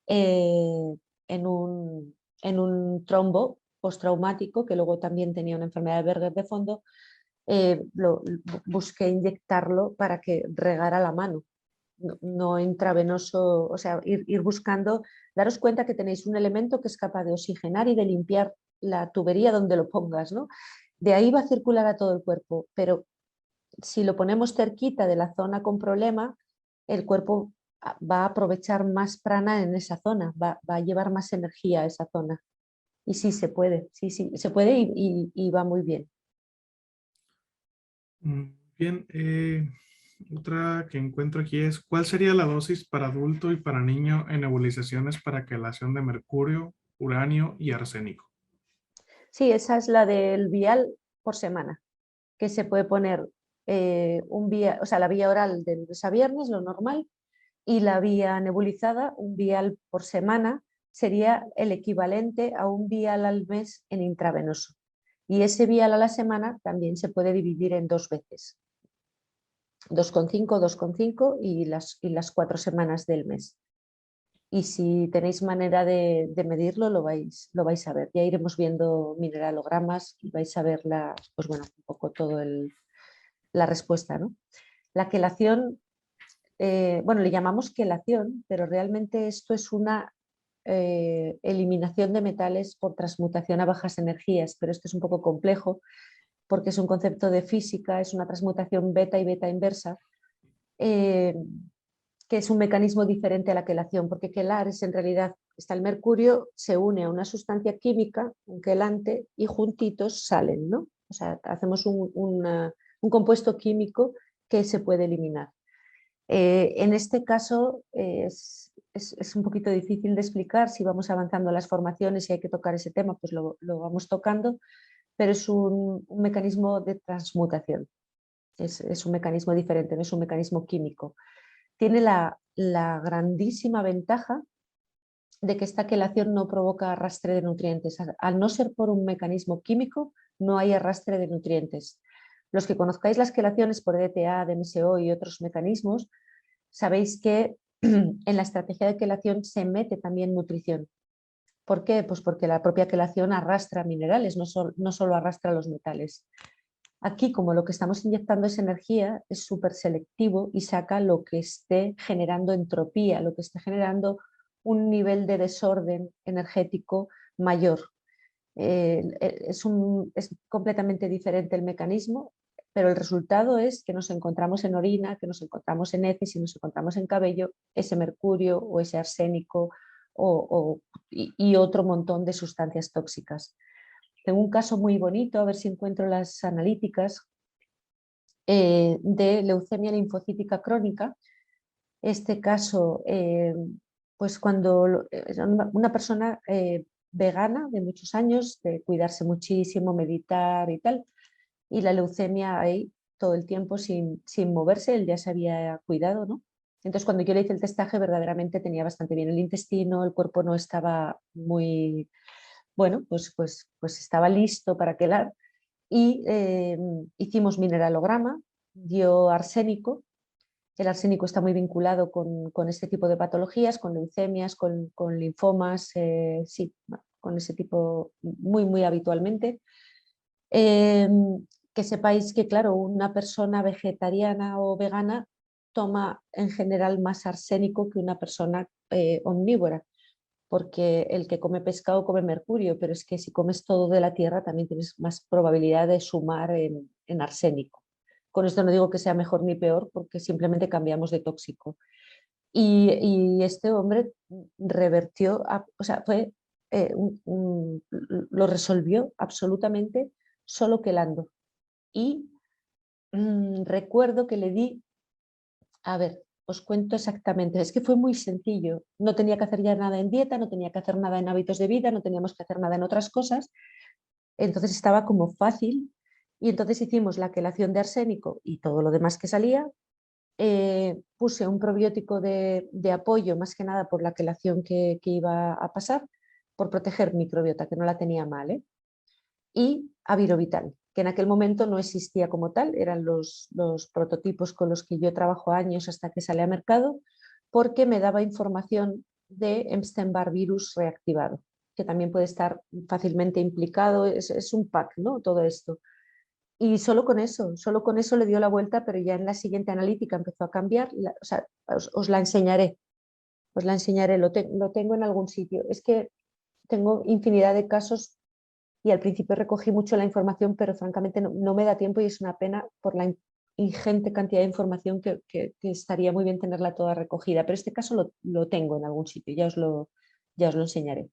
eh, en un trombo postraumático, que luego también tenía una enfermedad de Berger de fondo, busqué inyectarlo para que regara la mano, no intravenoso, o sea, ir buscando, daros cuenta que tenéis un elemento que es capaz de oxigenar y de limpiar la tubería donde lo pongas, ¿no? De ahí va a circular a todo el cuerpo, pero si lo ponemos cerquita de la zona con problema, el cuerpo va a aprovechar más prana en esa zona, va a llevar más energía a esa zona. Y sí, se puede, sí, se puede y va muy bien. Bien, otra que encuentro aquí es, ¿cuál sería la dosis para adulto y para niño en nebulizaciones para quelación de mercurio, uranio y arsénico? Sí, esa es la del vial por semana, que se puede poner o sea, la vía oral de lunes a viernes, lo normal, y la vía nebulizada, un vial por semana, sería el equivalente a un vial al mes en intravenoso. Y ese vial a la semana también se puede dividir en 2 veces, 2,5, 2,5 y las 4 semanas del mes. Y si tenéis manera de medirlo, lo vais a ver. Ya iremos viendo mineralogramas y vais a ver pues bueno, un poco todo la respuesta, ¿no? La quelación, bueno, le llamamos quelación, pero realmente esto es una eliminación de metales por transmutación a bajas energías, pero esto es un poco complejo porque es un concepto de física, es una transmutación beta y beta inversa. Eh, que es un mecanismo diferente a la quelación, porque quelar es en realidad, está el mercurio, se une a una sustancia química, un quelante, y juntitos salen, ¿no? O sea, hacemos un compuesto químico que se puede eliminar. En este caso es un poquito difícil de explicar, si vamos avanzando las formaciones y hay que tocar ese tema, pues lo vamos tocando, pero es un mecanismo de transmutación, es un mecanismo diferente, no es un mecanismo químico. Tiene la grandísima ventaja de que esta quelación no provoca arrastre de nutrientes. Al no ser por un mecanismo químico, no hay arrastre de nutrientes. Los que conozcáis las quelaciones por EDTA, DMSO y otros mecanismos, sabéis que en la estrategia de quelación se mete también nutrición. ¿Por qué? Pues porque la propia quelación arrastra minerales, no solo arrastra los metales. Aquí, como lo que estamos inyectando es energía, es súper selectivo y saca lo que esté generando entropía, lo que esté generando un nivel de desorden energético mayor. Es completamente diferente el mecanismo, pero el resultado es que nos encontramos en orina, que nos encontramos en heces y nos encontramos en cabello ese mercurio o ese arsénico y otro montón de sustancias tóxicas. Tengo un caso muy bonito, a ver si encuentro las analíticas, de leucemia linfocítica crónica. Este caso, pues cuando una persona vegana de muchos años, de cuidarse muchísimo, meditar y tal, y la leucemia ahí todo el tiempo sin moverse, él ya se había cuidado, ¿no? Entonces cuando yo le hice el testaje verdaderamente tenía bastante bien el intestino, el cuerpo no estaba muy, bueno, pues estaba listo para quelar y hicimos mineralograma, dio arsénico. El arsénico está muy vinculado con este tipo de patologías, con leucemias, con linfomas, sí, con ese tipo muy habitualmente. Eh, que sepáis que, claro, una persona vegetariana o vegana toma en general más arsénico que una persona omnívora, porque el que come pescado come mercurio, pero es que si comes todo de la tierra también tienes más probabilidad de sumar en arsénico. Con esto no digo que sea mejor ni peor, porque simplemente cambiamos de tóxico. Y este hombre revertió, o sea, lo resolvió absolutamente solo quelando. Y recuerdo que le di, a ver, os cuento exactamente, es que fue muy sencillo, no tenía que hacer ya nada en dieta, no tenía que hacer nada en hábitos de vida, no teníamos que hacer nada en otras cosas, entonces estaba como fácil y entonces hicimos la quelación de arsénico y todo lo demás que salía. Puse un probiótico de apoyo más que nada por la quelación que iba a pasar, por proteger microbiota, que no la tenía mal, y Avirovital, que en aquel momento no existía como tal, eran los prototipos con los que yo trabajo años hasta que sale a mercado, porque me daba información de Epstein-Barr virus reactivado, que también puede estar fácilmente implicado, es un pack, ¿no? Todo esto. Y solo con eso le dio la vuelta, pero ya en la siguiente analítica empezó a cambiar, o sea, os la enseñaré, lo tengo en algún sitio. Es que tengo infinidad de casos y al principio recogí mucho la información, pero francamente no me da tiempo y es una pena por la ingente cantidad de información que estaría muy bien tenerla toda recogida. Pero este caso lo tengo en algún sitio, ya os lo enseñaré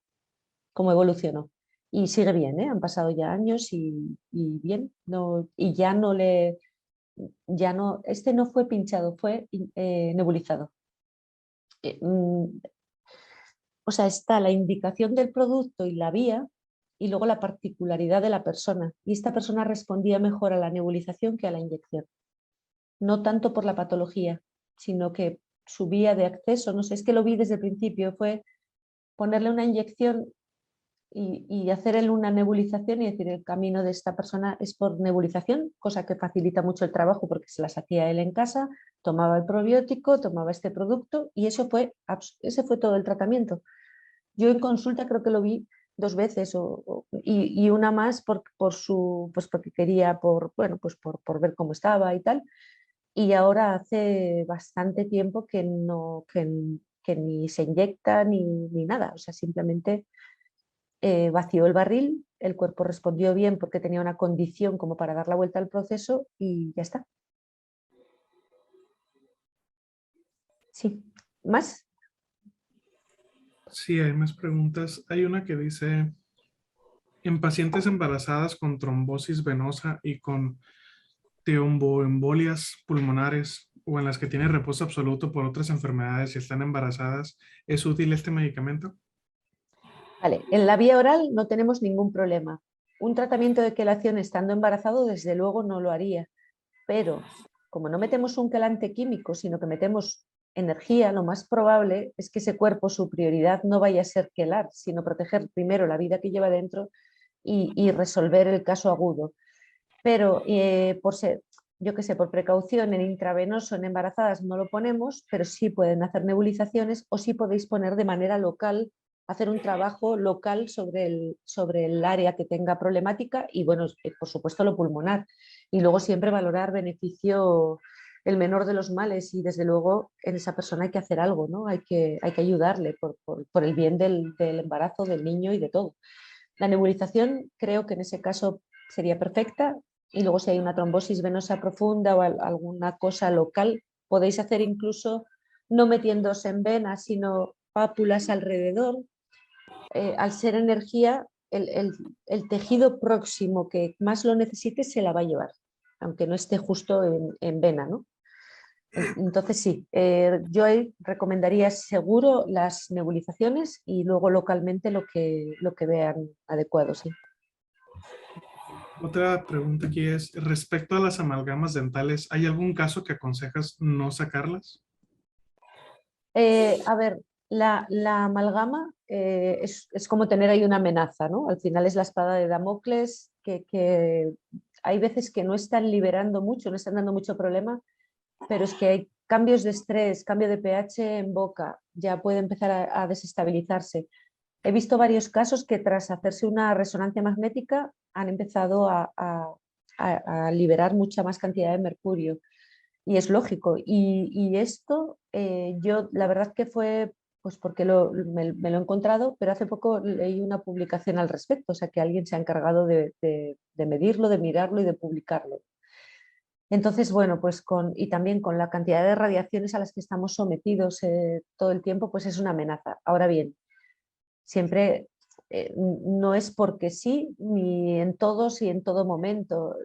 cómo evolucionó. Y sigue bien, ¿eh? Han pasado ya años y bien, no, y ya no, este no fue pinchado, fue nebulizado. O sea, está la indicación del producto y la vía y luego la particularidad de la persona. Y esta persona respondía mejor a la nebulización que a la inyección. No tanto por la patología, sino que su vía de acceso, no sé, es que lo vi desde el principio, fue ponerle una inyección y hacer una nebulización y decir el camino de esta persona es por nebulización, cosa que facilita mucho el trabajo porque se las hacía él en casa, tomaba el probiótico, tomaba este producto y ese fue todo el tratamiento. Yo en consulta creo que lo vi 2 veces y una más pues porque quería bueno, pues por ver cómo estaba y tal. Y ahora hace bastante tiempo que ni se inyecta ni nada. O sea, simplemente vació el barril, el cuerpo respondió bien porque tenía una condición como para dar la vuelta al proceso y ya está. Sí. ¿Más? Sí, hay más preguntas. Hay una que dice, en pacientes embarazadas con trombosis venosa y con tromboembolias pulmonares o en las que tienen reposo absoluto por otras enfermedades y están embarazadas, ¿es útil este medicamento? Vale, en la vía oral no tenemos ningún problema. Un tratamiento de quelación estando embarazado, desde luego no lo haría. Pero como no metemos un quelante químico, sino que metemos energía, lo más probable es que ese cuerpo, su prioridad no vaya a ser quelar, sino proteger primero la vida que lleva dentro y resolver el caso agudo. Pero yo qué sé, por precaución en intravenoso, en embarazadas no lo ponemos, pero sí pueden hacer nebulizaciones o sí podéis poner de manera local hacer un trabajo local sobre el área que tenga problemática y, bueno, por supuesto, lo pulmonar. Y luego siempre valorar beneficio, el menor de los males, y desde luego en esa persona hay que hacer algo, ¿no? Hay que ayudarle por el bien del embarazo, del niño y de todo. La nebulización creo que en ese caso sería perfecta, y luego si hay una trombosis venosa profunda o alguna cosa local, podéis hacer incluso no metiéndose en venas, sino pápulas alrededor. Al ser energía, el tejido próximo que más lo necesite se la va a llevar, aunque no esté justo en vena, ¿no? Entonces sí, yo ahí recomendaría seguro las nebulizaciones y luego localmente lo que vean adecuado, sí. Otra pregunta aquí es, respecto a las amalgamas dentales, ¿hay algún caso que aconsejas no sacarlas? A ver, la amalgama es como tener ahí una amenaza, ¿no? Al final es la espada de Damocles, que hay veces que no están liberando mucho, no están dando mucho problema, pero es que hay cambios de estrés, cambio de pH en boca, ya puede empezar a desestabilizarse. He visto varios casos que tras hacerse una resonancia magnética han empezado a liberar mucha más cantidad de mercurio. Y es lógico. Y esto yo la verdad que fue pues porque me lo he encontrado, pero hace poco leí una publicación al respecto, o sea que alguien se ha encargado de medirlo, de mirarlo y de publicarlo. Entonces, bueno, pues y también con la cantidad de radiaciones a las que estamos sometidos todo el tiempo, pues es una amenaza. Ahora bien, siempre no es porque sí, ni en todos y en todo momento.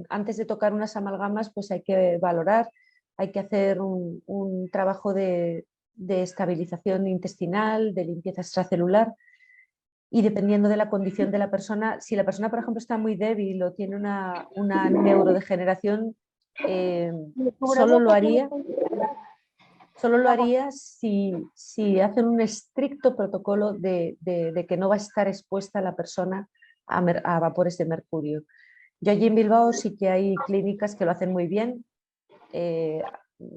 Antes de tocar unas amalgamas, pues hay que valorar, hay que hacer un trabajo de estabilización intestinal, de limpieza extracelular, y dependiendo de la condición de la persona, si la persona, por ejemplo, está muy débil o tiene una neurodegeneración, solo lo haría si hacen un estricto protocolo de que no va a estar expuesta la persona a vapores de mercurio. Yo allí en Bilbao sí que hay clínicas que lo hacen muy bien.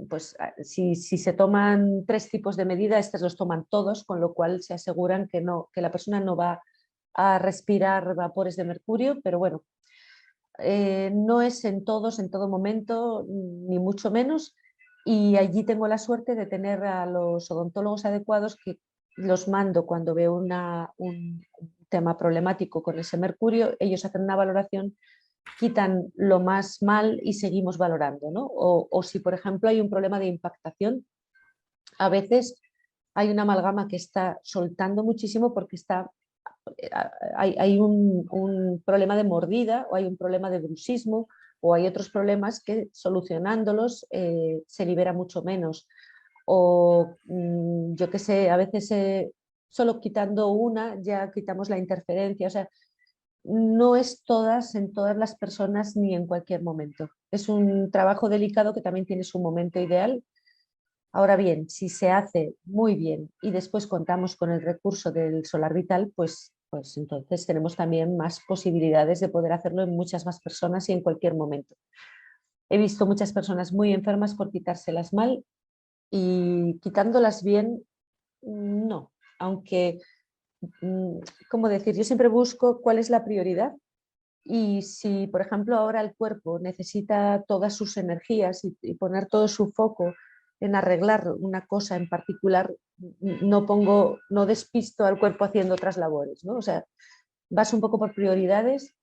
Pues si se toman 3 tipos de medida, estos los toman todos, con lo cual se aseguran que la persona no va a respirar vapores de mercurio, pero bueno, no es en todos, en todo momento, ni mucho menos, y allí tengo la suerte de tener a los odontólogos adecuados que los mando cuando veo un tema problemático con ese mercurio. Ellos hacen una valoración, quitan lo más mal y seguimos valorando, ¿no? O si, por ejemplo, hay un problema de impactación, a veces hay una amalgama que está soltando muchísimo porque hay un problema de mordida, o hay un problema de bruxismo, o hay otros problemas que solucionándolos se libera mucho menos. O yo qué sé, a veces solo quitando una ya quitamos la interferencia. O sea, no es en todas las personas ni en cualquier momento. Es un trabajo delicado que también tiene su momento ideal. Ahora bien, si se hace muy bien y después contamos con el recurso del solar vital, pues entonces tenemos también más posibilidades de poder hacerlo en muchas más personas y en cualquier momento. He visto muchas personas muy enfermas por quitárselas mal, y quitándolas bien, no. Aunque, ¿cómo decir? Yo siempre busco cuál es la prioridad. Y si, por ejemplo, ahora el cuerpo necesita todas sus energías y poner todo su foco en arreglar una cosa en particular, no despisto al cuerpo haciendo otras labores, ¿no? O sea, vas un poco por prioridades,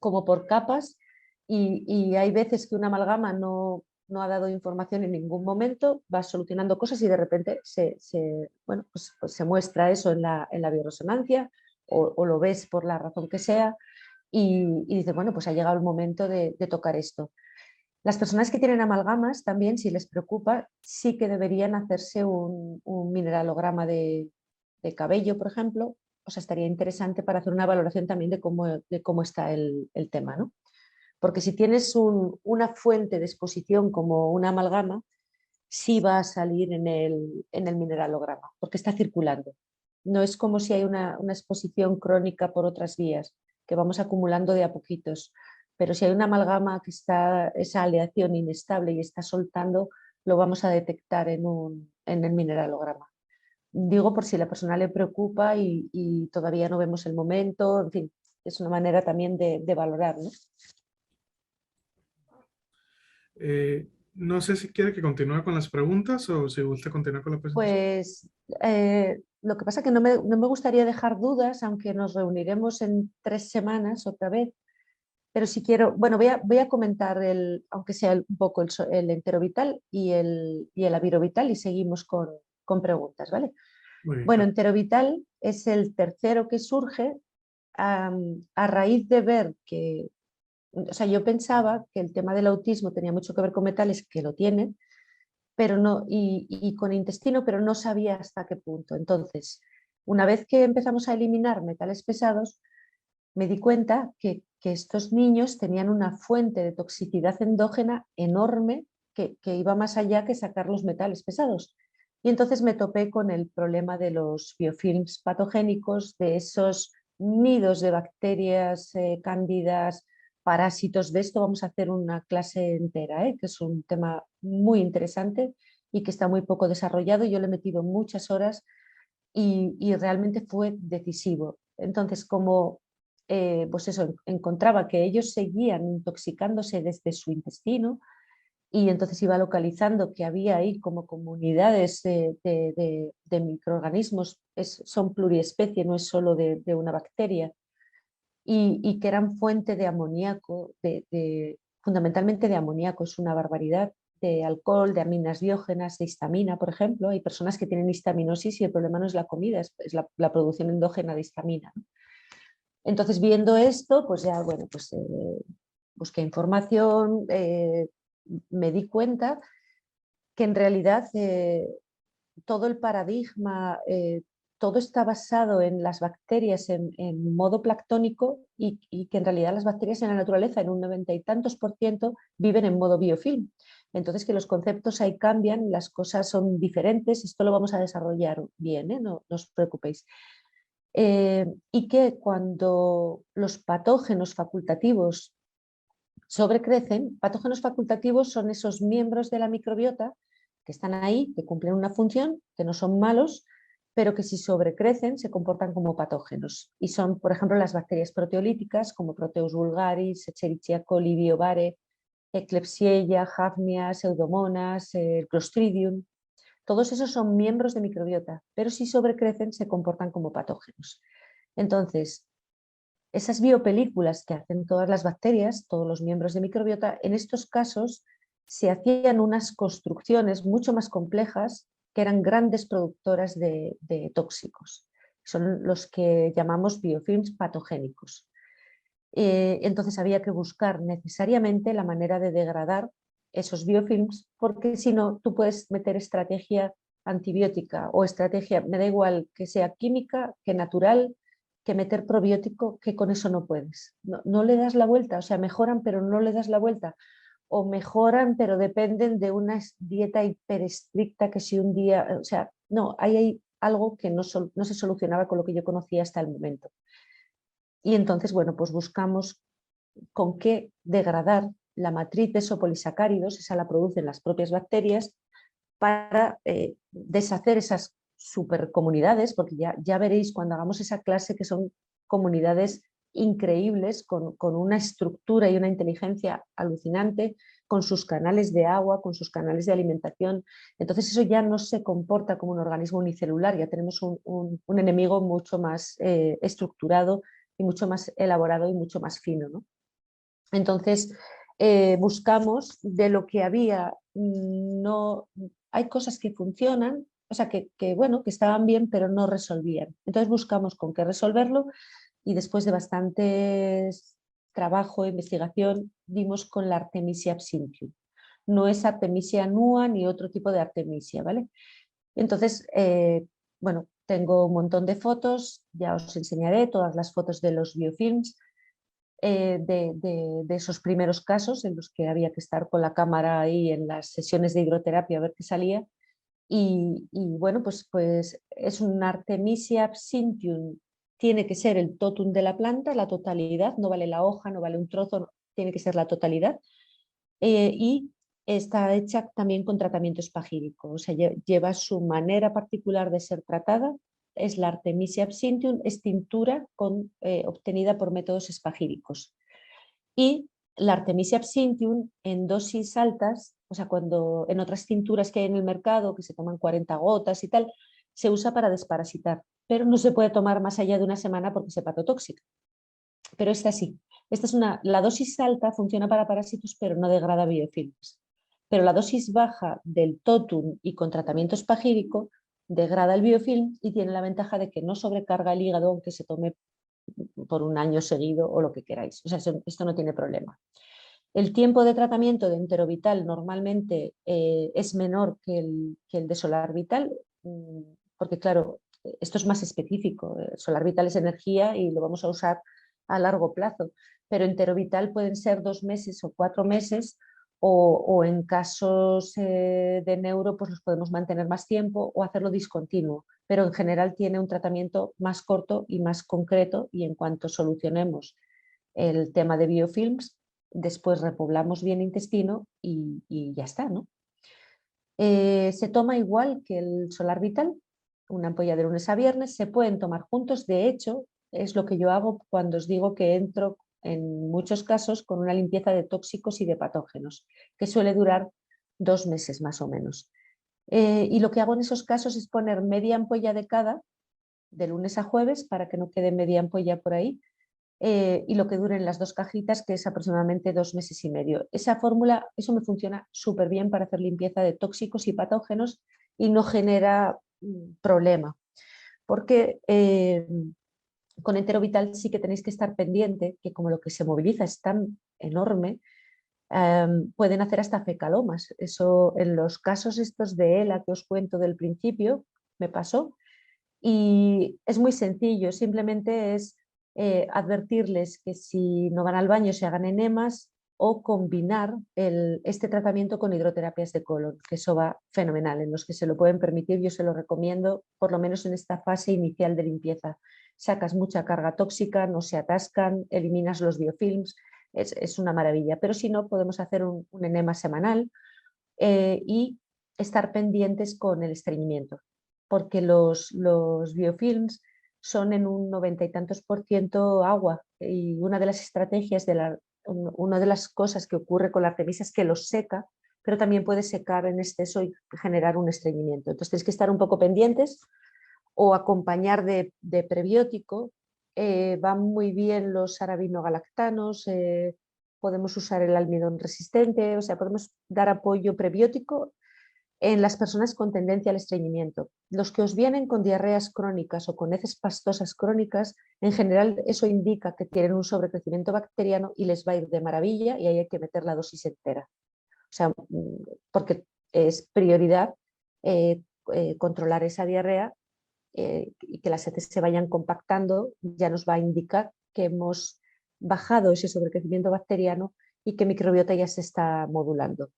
como por capas, y hay veces que una amalgama no ha dado información en ningún momento, vas solucionando cosas y de repente bueno, pues se muestra eso en la bioresonancia, o lo ves por la razón que sea, y dices, bueno, pues ha llegado el momento de tocar esto. Las personas que tienen amalgamas también, si les preocupa, sí que deberían hacerse un mineralograma de cabello, por ejemplo. O sea, estaría interesante para hacer una valoración también de cómo está el tema, ¿no? Porque si tienes una fuente de exposición como una amalgama, sí va a salir en el mineralograma, porque está circulando. No es como si hay una exposición crónica por otras vías, que vamos acumulando de a poquitos. Pero si hay una amalgama que está esa aleación inestable y está soltando, lo vamos a detectar en el mineralograma. digo por si la persona le preocupa y todavía no vemos el momento, en fin, es una manera también de valorar, ¿no? No sé si quiere que continúe con las preguntas o si gusta continuar con la presentación. Pues lo que pasa es que no me gustaría dejar dudas, aunque nos reuniremos en 3 semanas otra vez, pero si quiero, bueno, voy a comentar, aunque sea un poco el enterovital y el avirovital y seguimos con preguntas, ¿vale? Muy bien, Bueno, enterovital es el tercero que surge a raíz de ver que, o sea, yo pensaba que el tema del autismo tenía mucho que ver con metales, que lo tiene, pero no, y con intestino, pero no sabía hasta qué punto. Entonces, una vez que empezamos a eliminar metales pesados, me di cuenta que estos niños tenían una fuente de toxicidad endógena enorme que iba más allá que sacar los metales pesados. Y entonces me topé con el problema de los biofilms patogénicos, de esos nidos de bacterias cándidas, parásitos. De esto vamos a hacer una clase entera, que es un tema muy interesante y que está muy poco desarrollado. Yo le he metido muchas horas y realmente fue decisivo. Entonces, como pues eso, encontraba que ellos seguían intoxicándose desde su intestino y entonces iba localizando que había ahí como comunidades de microorganismos, son pluriespecie, no es solo de una bacteria, y que eran fuente de amoníaco, fundamentalmente de amoníaco, es una barbaridad, de alcohol, de aminas diógenas, de histamina, por ejemplo. Hay personas que tienen histaminosis y el problema no es la comida, es la producción endógena de histamina, ¿no? Entonces, viendo esto, pues ya, bueno, pues busqué información, me di cuenta que en realidad todo el paradigma, todo está basado en las bacterias en modo planctónico y que en realidad las bacterias en la naturaleza en un 90 y tantos % viven en modo biofilm. Entonces que los conceptos ahí cambian, las cosas son diferentes, esto lo vamos a desarrollar bien, no os preocupéis. Y que cuando los patógenos facultativos sobrecrecen, patógenos facultativos son esos miembros de la microbiota que están ahí, que cumplen una función, que no son malos, pero que si sobrecrecen se comportan como patógenos. Y son, por ejemplo, las bacterias proteolíticas como Proteus vulgaris, Escherichia coli, Biovare, Klebsiella, Hafnia, Pseudomonas, Clostridium. Todos esos son miembros de microbiota, pero si sobrecrecen se comportan como patógenos. Entonces, esas biopelículas que hacen todas las bacterias, todos los miembros de microbiota, en estos casos se hacían unas construcciones mucho más complejas que eran grandes productoras de tóxicos. Son los que llamamos biofilms patogénicos. Entonces había que buscar necesariamente la manera de degradar esos biofilms, porque si no, tú puedes meter estrategia antibiótica o estrategia, me da igual que sea química, que natural, que meter probiótico, que con eso no puedes. No le das la vuelta, o sea, mejoran, pero no le das la vuelta. O mejoran, pero dependen de una dieta hiperestricta que si un día, o sea, no, hay algo que no se solucionaba con lo que yo conocía hasta el momento. Y entonces, bueno, pues buscamos con qué degradar la matriz de esos polisacáridos, esa la producen las propias bacterias, para deshacer esas supercomunidades, porque ya veréis cuando hagamos esa clase que son comunidades increíbles, con una estructura y una inteligencia alucinante, con sus canales de agua, con sus canales de alimentación. Entonces eso ya no se comporta como un organismo unicelular, ya tenemos un enemigo mucho más estructurado y mucho más elaborado y mucho más fino, ¿no? Entonces, buscamos de lo que había, no, hay cosas que funcionan, o sea, bueno, que estaban bien, pero no resolvían. Entonces buscamos con qué resolverlo y después de bastantes trabajo e investigación, dimos con la Artemisia absinthium. No es Artemisia annua ni otro tipo de Artemisia, ¿vale? Entonces, bueno, tengo un montón de fotos, ya os enseñaré todas las fotos de los biofilms, de esos primeros casos en los que había que estar con la cámara ahí en las sesiones de hidroterapia a ver qué salía. Y bueno, pues es un Artemisia absinthium, tiene que ser el totum de la planta, la totalidad, no vale la hoja, no vale un trozo, tiene que ser la totalidad. Y está hecha también con tratamiento espagírico, o sea, lleva su manera particular de ser tratada, es la Artemisia absinthium, es tintura obtenida por métodos espagíricos. Y la Artemisia absinthium en dosis altas, o sea, cuando en otras tinturas que hay en el mercado, que se toman 40 gotas y tal, se usa para desparasitar, pero no se puede tomar más allá de una semana porque es hepatotóxica. Pero esta sí, la dosis alta funciona para parásitos, pero no degrada biofilms. Pero la dosis baja del totum y con tratamiento espagírico degrada el biofilm y tiene la ventaja de que no sobrecarga el hígado aunque se tome por un año seguido o lo que queráis. O sea, esto no tiene problema. El tiempo de tratamiento de Enterovital normalmente es menor que el de Solar Vital, porque claro, esto es más específico. Solar Vital es energía y lo vamos a usar a largo plazo, pero Enterovital pueden ser 2 meses o 4 meses, o en casos de neuro pues los podemos mantener más tiempo o hacerlo discontinuo, pero en general tiene un tratamiento más corto y más concreto, y en cuanto solucionemos el tema de biofilms, después repoblamos bien intestino y ya está, ¿no? Se toma igual que el Solar Vital, una ampolla de lunes a viernes, se pueden tomar juntos. De hecho, es lo que yo hago cuando os digo que entro en muchos casos con una limpieza de tóxicos y de patógenos, que suele durar 2 meses más o menos. Y lo que hago en esos casos es poner media ampolla de cada, de lunes a jueves, para que no quede media ampolla por ahí, y lo que duren las 2 cajitas, que es aproximadamente 2 meses y medio. Esa fórmula, eso me funciona súper bien para hacer limpieza de tóxicos y patógenos y no genera problema, porque con Enterovital sí que tenéis que estar pendiente, que como lo que se moviliza es tan enorme, pueden hacer hasta fecalomas. Eso en los casos estos de ELA que os cuento del principio me pasó, y es muy sencillo, simplemente es advertirles que si no van al baño se hagan enemas, o combinar este tratamiento con hidroterapias de colon, que eso va fenomenal. En los que se lo pueden permitir, yo se lo recomiendo, por lo menos en esta fase inicial de limpieza. Sacas mucha carga tóxica, no se atascan, eliminas los biofilms, es una maravilla. Pero si no, podemos hacer un enema semanal y estar pendientes con el estreñimiento, porque los biofilms son en un 90 y tantos % agua, y una de las estrategias, una de las cosas que ocurre con la Artemisia es que los seca, pero también puede secar en exceso y generar un estreñimiento. Entonces tenéis que estar un poco pendientes o acompañar de prebiótico. Van muy bien los arabinogalactanos, podemos usar el almidón resistente, o sea, podemos dar apoyo prebiótico en las personas con tendencia al estreñimiento. Los que os vienen con diarreas crónicas o con heces pastosas crónicas, en general eso indica que tienen un sobrecrecimiento bacteriano y les va a ir de maravilla, y ahí hay que meter la dosis entera. O sea, porque es prioridad controlar esa diarrea, y que las heces se vayan compactando, ya nos va a indicar que hemos bajado ese sobrecrecimiento bacteriano y que microbiota ya se está modulando.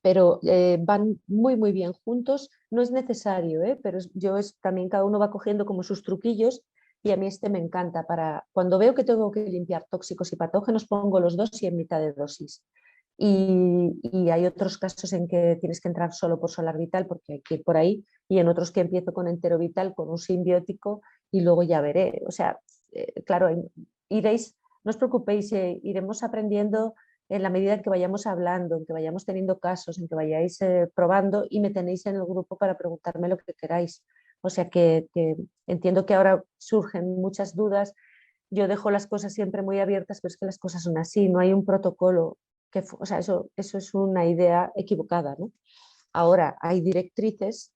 Pero van muy bien juntos, no es necesario, pero también cada uno va cogiendo como sus truquillos, y a mí este me encanta. Para cuando veo que tengo que limpiar tóxicos y patógenos, pongo los dos y en mitad de dosis. Y hay otros casos en que tienes que entrar solo por Solar Vital porque hay que ir por ahí, y en otros que empiezo con Enterovital, con un simbiótico, y luego ya veré. O sea, claro, iréis, no os preocupéis, iremos aprendiendo en la medida en que vayamos hablando, en que vayamos teniendo casos, en que vayáis probando, y me tenéis en el grupo para preguntarme lo que queráis. O sea que entiendo que ahora surgen muchas dudas. Yo dejo las cosas siempre muy abiertas, pero es que las cosas son así, no hay un protocolo. O sea, eso es una idea equivocada, ¿no? Ahora hay directrices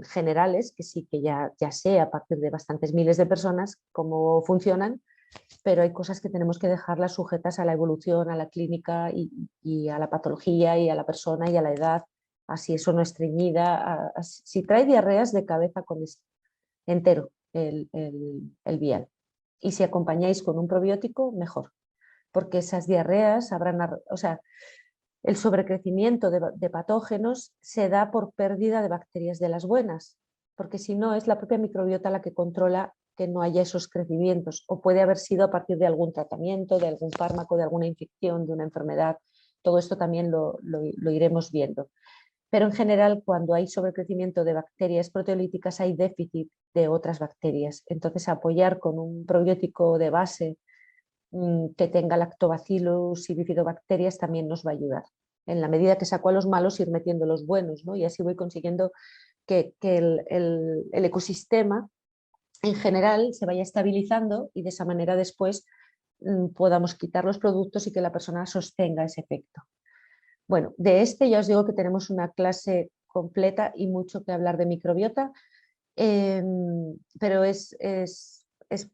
generales que sí que ya sé a partir de bastantes miles de personas cómo funcionan, pero hay cosas que tenemos que dejarlas sujetas a la evolución, a la clínica y a la patología y a la persona y a la edad. Así eso no estreñida, si trae diarreas, de cabeza con entero el vial. Y si acompañáis con un probiótico, mejor, porque esas diarreas o sea, el sobrecrecimiento de patógenos se da por pérdida de bacterias de las buenas, porque si no es la propia microbiota la que controla que no haya esos crecimientos, o puede haber sido a partir de algún tratamiento, de algún fármaco, de alguna infección, de una enfermedad. todo esto también lo iremos viendo. Pero en general, cuando hay sobrecrecimiento de bacterias proteolíticas, hay déficit de otras bacterias. Entonces, apoyar con un probiótico de base que tenga lactobacillus y bifidobacterias también nos va a ayudar. En la medida que saco a los malos, ir metiendo los buenos, ¿no? Y así voy consiguiendo que el ecosistema en general se vaya estabilizando y de esa manera después podamos quitar los productos y que la persona sostenga ese efecto. Bueno, de este ya os digo que tenemos una clase completa y mucho que hablar de microbiota, pero es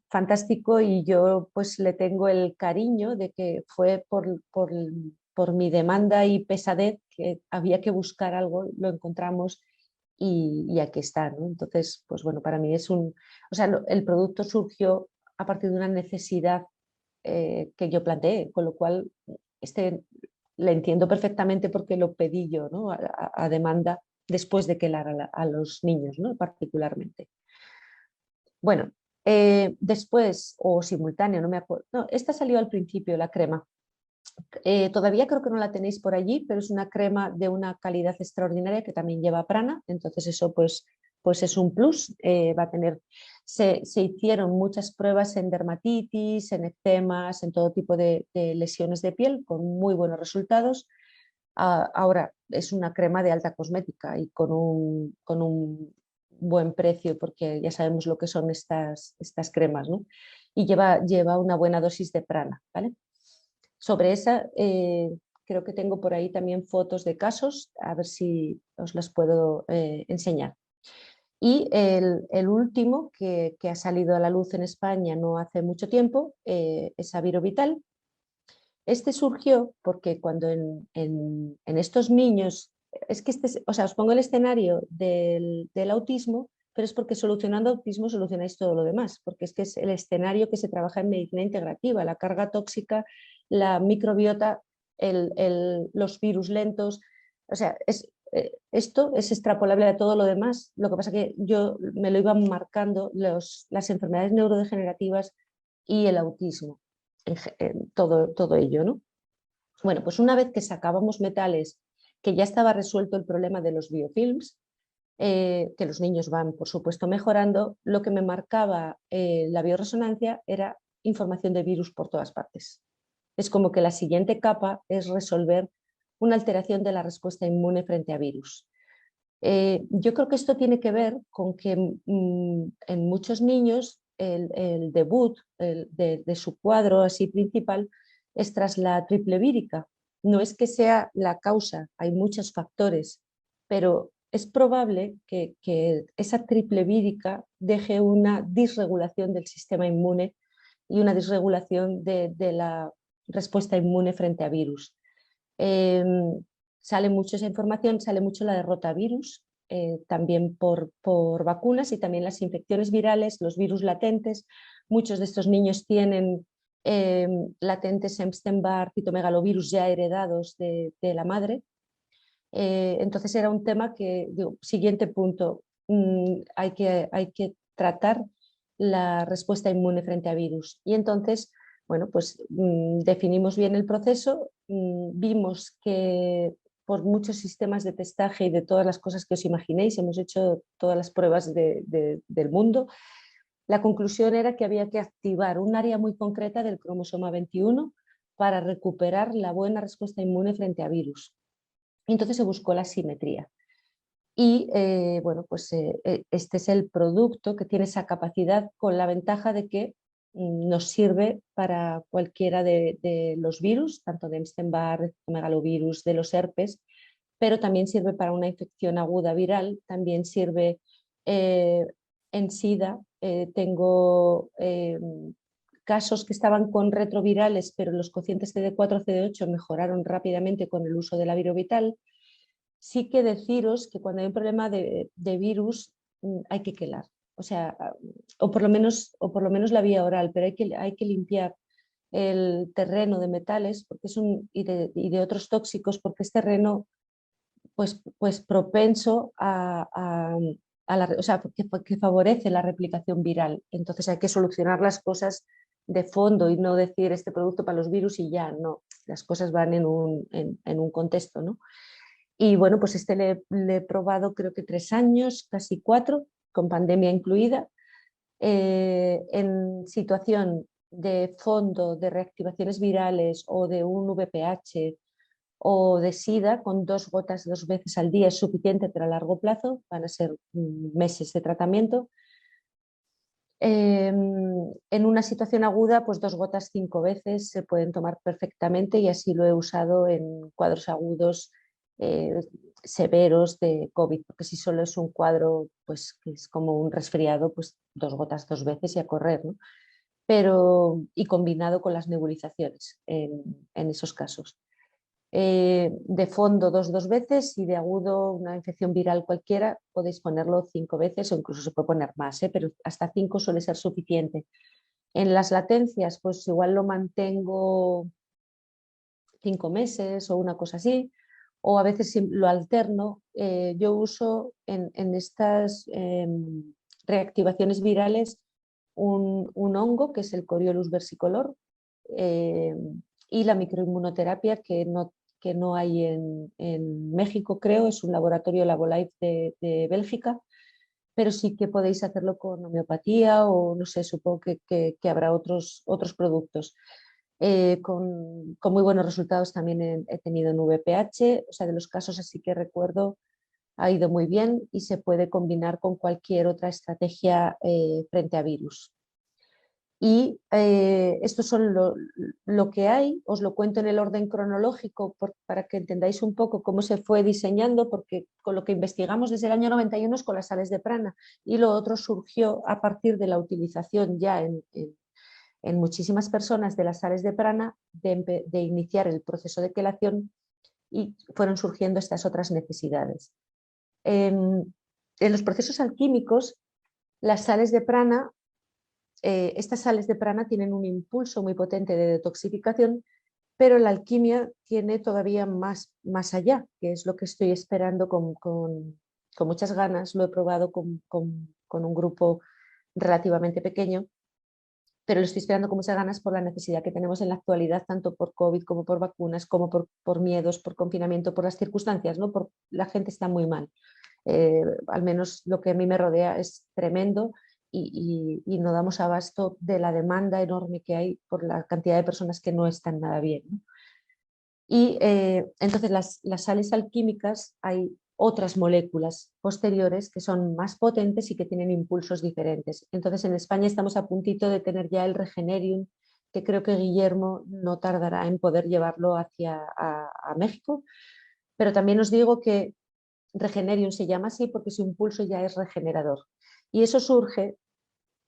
fantástico y yo pues le tengo el cariño de que fue por mi demanda y pesadez que había que buscar algo, lo encontramos y aquí está, ¿no? Entonces, pues bueno, para mí es o sea, el producto surgió a partir de una necesidad que yo planteé, con lo cual le entiendo perfectamente porque lo pedí yo, ¿no? a demanda después de que a los niños, ¿no? Particularmente. Bueno, después o simultáneo, no me acuerdo. No, esta salió al principio, la crema. Todavía creo que no la tenéis por allí, pero es una crema de una calidad extraordinaria que también lleva prana, entonces eso pues es un plus. Va a tener, se hicieron muchas pruebas en dermatitis, en eczemas, en todo tipo de lesiones de piel con muy buenos resultados. Ahora es una crema de alta cosmética y con un buen precio porque ya sabemos lo que son estas cremas, ¿no? Y lleva una buena dosis de prana, ¿vale? Sobre esa creo que tengo por ahí también fotos de casos, a ver si os las puedo enseñar. Y el último que ha salido a la luz en España no hace mucho tiempo es Avirovital. Este surgió porque cuando en estos niños, es que o sea, os pongo el escenario del autismo, pero es porque solucionando autismo solucionáis todo lo demás, porque es que es el escenario que se trabaja en medicina integrativa, la carga tóxica, la microbiota, los virus lentos, o sea, esto es extrapolable a todo lo demás. Lo que pasa que yo me lo iban marcando las enfermedades neurodegenerativas y el autismo, en todo ello, ¿no? Bueno, pues una vez que sacábamos metales, que ya estaba resuelto el problema de los biofilms, que los niños van, por supuesto, mejorando, lo que me marcaba la bioresonancia era información de virus por todas partes. Es como que la siguiente capa es resolver una alteración de la respuesta inmune frente a virus. Yo creo que esto tiene que ver con que en muchos niños el debut de su cuadro así principal es tras la triple vírica. No es que sea la causa, hay muchos factores, pero es probable que esa triple vírica deje una disregulación del sistema inmune y una disregulación de la respuesta inmune frente a virus. Sale mucho esa información, sale mucho la de rotavirus, también por vacunas y también las infecciones virales, los virus latentes. Muchos de estos niños tienen latentes Epstein-Barr, citomegalovirus ya heredados de la madre. Entonces era un tema que, digo, siguiente punto, hay que tratar la respuesta inmune frente a virus. Y entonces, bueno, pues definimos bien el proceso, vimos que por muchos sistemas de testaje y de todas las cosas que os imaginéis, hemos hecho todas las pruebas del mundo. La conclusión era que había que activar un área muy concreta del cromosoma 21 para recuperar la buena respuesta inmune frente a virus. Entonces se buscó la simetría. Y bueno, pues este es el producto que tiene esa capacidad con la ventaja de que nos sirve para cualquiera de los virus, tanto de Epstein-Barr, megalovirus, de los herpes, pero también sirve para una infección aguda viral, también sirve en SIDA. Tengo casos que estaban con retrovirales, pero los cocientes CD4, CD8 mejoraron rápidamente con el uso de la Virovital. Sí que deciros que cuando hay un problema de virus hay que quelar, o sea, o por lo menos la vía oral, pero hay que limpiar el terreno de metales porque y de otros tóxicos, porque es terreno pues propenso o sea, que favorece la replicación viral. Entonces hay que solucionar las cosas de fondo y no decir este producto para los virus y ya, no, las cosas van en un contexto, ¿no? Y bueno, pues este le he probado creo que 3 años, casi 4, con pandemia incluida, en situación de fondo, de reactivaciones virales o de un VPH o de SIDA, con 2 gotas 2 veces al día es suficiente, pero a largo plazo van a ser meses de tratamiento. En una situación aguda, pues 2 gotas 5 veces se pueden tomar perfectamente y así lo he usado en cuadros agudos severos de COVID, porque si solo es un cuadro pues, que es como un resfriado, pues 2 gotas 2 veces y a correr, ¿no? Pero, y combinado con las nebulizaciones en esos casos. De fondo 2 veces y de agudo una infección viral cualquiera podéis ponerlo 5 veces o incluso se puede poner más, pero hasta 5 suele ser suficiente. En las latencias pues igual lo mantengo 5 meses o una cosa así, o a veces lo alterno. Yo uso en estas reactivaciones virales un hongo que es el Coriolus versicolor y la microinmunoterapia que no hay en México, creo, es un laboratorio Labolife de Bélgica, pero sí que podéis hacerlo con homeopatía o no sé, supongo que habrá otros productos. Con muy buenos resultados también he tenido en VPH, o sea, de los casos así que recuerdo ha ido muy bien y se puede combinar con cualquier otra estrategia frente a virus. Y estos son lo que hay, os lo cuento en el orden cronológico para que entendáis un poco cómo se fue diseñando, porque con lo que investigamos desde el año 91 es con las sales de prana y lo otro surgió a partir de la utilización ya en muchísimas personas de las sales de prana, de iniciar el proceso de quelación y fueron surgiendo estas otras necesidades. En los procesos alquímicos, las sales de prana, estas sales de prana tienen un impulso muy potente de detoxificación, pero la alquimia tiene todavía más allá, que es lo que estoy esperando con muchas ganas. Lo he probado con un grupo relativamente pequeño, pero lo estoy esperando con muchas ganas por la necesidad que tenemos en la actualidad, tanto por COVID como por vacunas, como por miedos, por confinamiento, por las circunstancias, ¿no? La gente está muy mal. Al menos lo que a mí me rodea es tremendo y no damos abasto de la demanda enorme que hay por la cantidad de personas que no están nada bien, ¿no? Y entonces las sales alquímicas, hay otras moléculas posteriores que son más potentes y que tienen impulsos diferentes. Entonces en España estamos a puntito de tener ya el Regenerium, que creo que Guillermo no tardará en poder llevarlo a México, pero también os digo que Regenerium se llama así porque su impulso ya es regenerador. Y eso surge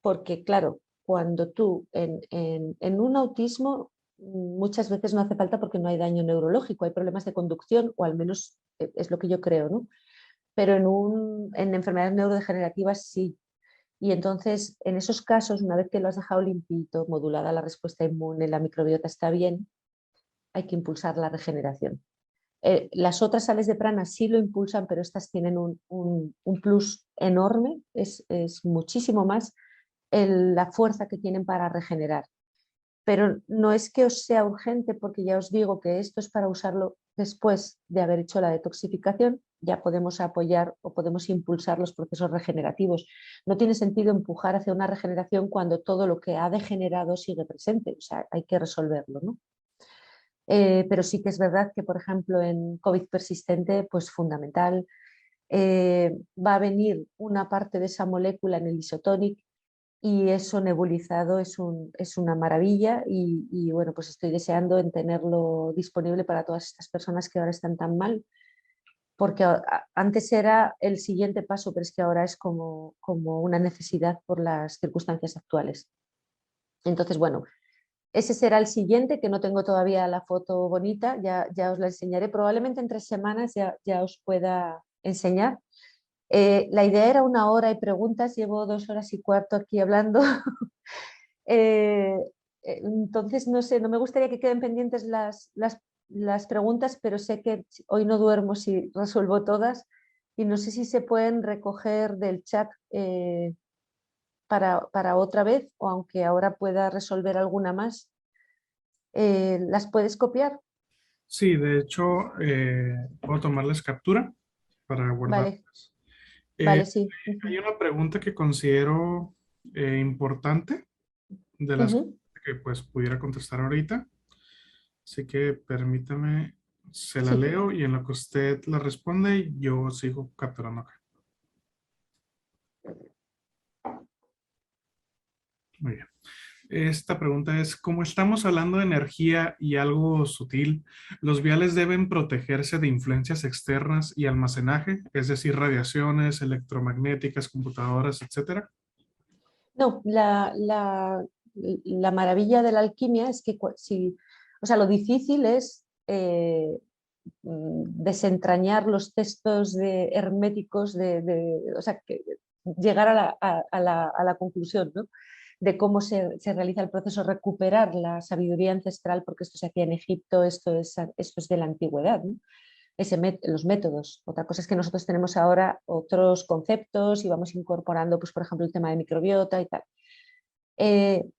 porque, claro, cuando tú en un autismo muchas veces no hace falta porque no hay daño neurológico, hay problemas de conducción, o al menos es lo que yo creo, ¿no? Pero en enfermedades neurodegenerativas sí. Y entonces, en esos casos, una vez que lo has dejado limpito, modulada la respuesta inmune, la microbiota está bien, hay que impulsar la regeneración. Las otras sales de prana sí lo impulsan, pero estas tienen un plus enorme, es muchísimo más la fuerza que tienen para regenerar. Pero no es que os sea urgente, porque ya os digo que esto es para usarlo después de haber hecho la detoxificación, ya podemos apoyar o podemos impulsar los procesos regenerativos. No tiene sentido empujar hacia una regeneración cuando todo lo que ha degenerado sigue presente, o sea, hay que resolverlo, ¿no? Pero sí que es verdad que, por ejemplo, en COVID persistente, pues fundamental, va a venir una parte de esa molécula en el isotonic y eso nebulizado es una maravilla y bueno, pues estoy deseando en tenerlo disponible para todas estas personas que ahora están tan mal, porque antes era el siguiente paso, pero es que ahora es como una necesidad por las circunstancias actuales. Entonces, bueno, ese será el siguiente, que no tengo todavía la foto bonita, ya os la enseñaré, probablemente en 3 semanas ya os pueda enseñar. La idea era 1 hora y preguntas, llevo 2 horas y cuarto aquí hablando. Entonces, no sé, no me gustaría que queden pendientes las preguntas, pero sé que hoy no duermo si resuelvo todas y no sé si se pueden recoger del chat para otra vez, o aunque ahora pueda resolver alguna más, ¿las puedes copiar? Sí, de hecho, puedo tomarles captura para Vale, guardarlas. Eh, vale, sí. Hay una pregunta que considero importante de las Ujú. que pues pudiera contestar ahorita. Así que permítame, se la Sí. leo y en lo que usted la responde, yo sigo capturando acá. Muy bien. Esta pregunta es, como estamos hablando de energía y algo sutil, ¿los viales deben protegerse de influencias externas y almacenaje, es decir, radiaciones electromagnéticas, computadoras, etcétera? No, la maravilla de la alquimia es que si, o sea, lo difícil es desentrañar los textos herméticos, o sea, llegar a la conclusión, ¿no? De cómo se realiza el proceso, recuperar la sabiduría ancestral, porque esto se hacía en Egipto, esto es de la antigüedad, ¿no? Los métodos. Otra cosa es que nosotros tenemos ahora otros conceptos y vamos incorporando, pues, por ejemplo, el tema de microbiota y tal.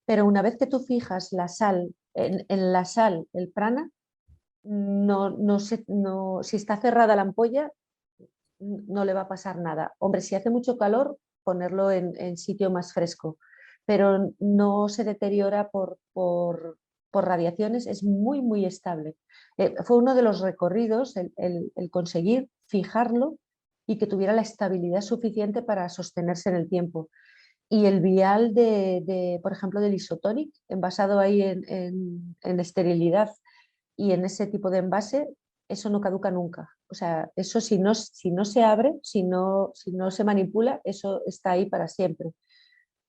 Pero una vez que tú fijas la sal, en la sal, el prana, si está cerrada la ampolla, no le va a pasar nada. Hombre, si hace mucho calor, ponerlo en sitio más fresco, pero no se deteriora por radiaciones, es muy, muy estable. Fue uno de los recorridos el conseguir fijarlo y que tuviera la estabilidad suficiente para sostenerse en el tiempo. Y el vial por ejemplo, del Isotonic, basado ahí en esterilidad y en ese tipo de envase, eso no caduca nunca. O sea, eso si no se abre, si no se manipula, eso está ahí para siempre.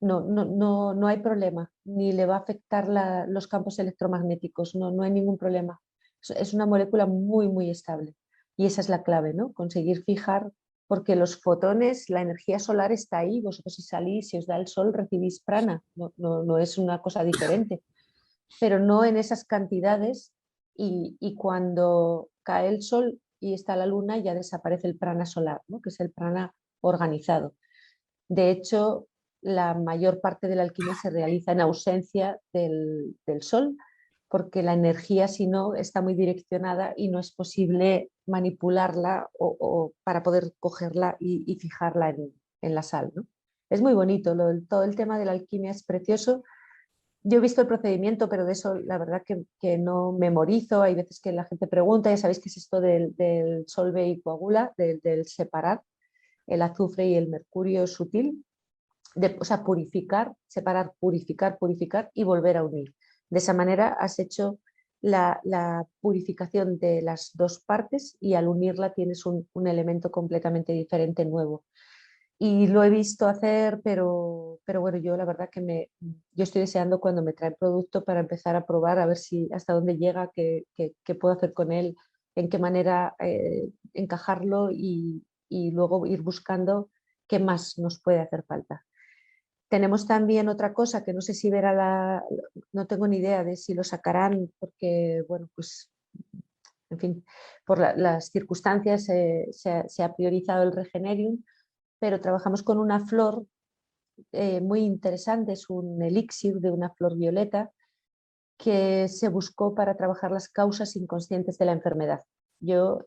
No hay problema, ni le va a afectar los campos electromagnéticos, no hay ningún problema. Es una molécula muy, muy estable. Y esa es la clave, ¿no? Conseguir fijar, porque los fotones, la energía solar está ahí. Vosotros si salís, si os da el sol, recibís prana. No es una cosa diferente, pero no en esas cantidades, y cuando cae el sol y está la luna ya desaparece el prana solar, ¿no? Que es el prana organizado. De hecho, la mayor parte de la alquimia se realiza en ausencia del sol, porque la energía, si no, está muy direccionada y no es posible manipularla o para poder cogerla y fijarla en la sal, ¿no? Es muy bonito, todo el tema de la alquimia es precioso. Yo he visto el procedimiento, pero de eso la verdad que no memorizo. Hay veces que la gente pregunta, ya sabéis qué es esto del solve y coagula, del separar el azufre y el mercurio sutil, o sea, purificar, separar, purificar y volver a unir. De esa manera has hecho la purificación de las dos partes y al unirla tienes un elemento completamente diferente, nuevo. Y lo he visto hacer, pero bueno, yo la verdad yo estoy deseando cuando me trae el producto para empezar a probar, a ver si hasta dónde llega, qué puedo hacer con él, en qué manera encajarlo y luego ir buscando qué más nos puede hacer falta. Tenemos también otra cosa que no sé si verá no tengo ni idea de si lo sacarán, porque, bueno, pues, en fin, por las circunstancias se ha priorizado el Regenerium, pero trabajamos con una flor muy interesante, es un elixir de una flor violeta que se buscó para trabajar las causas inconscientes de la enfermedad. Yo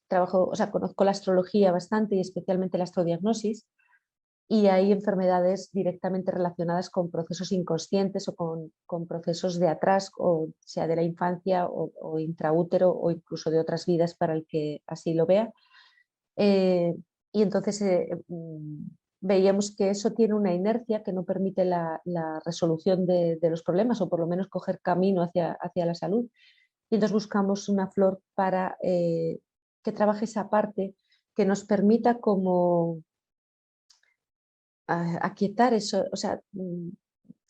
trabajo, o sea, conozco la astrología bastante y especialmente la astrodiagnosis, y hay enfermedades directamente relacionadas con procesos inconscientes o con procesos de atrás, o sea de la infancia o intraútero o incluso de otras vidas para el que así lo vea. Eh, y entonces veíamos que eso tiene una inercia que no permite la resolución de los problemas, o por lo menos coger camino hacia la salud. Y entonces buscamos una flor para que trabaje esa parte, que nos permita como aquietar eso, o sea,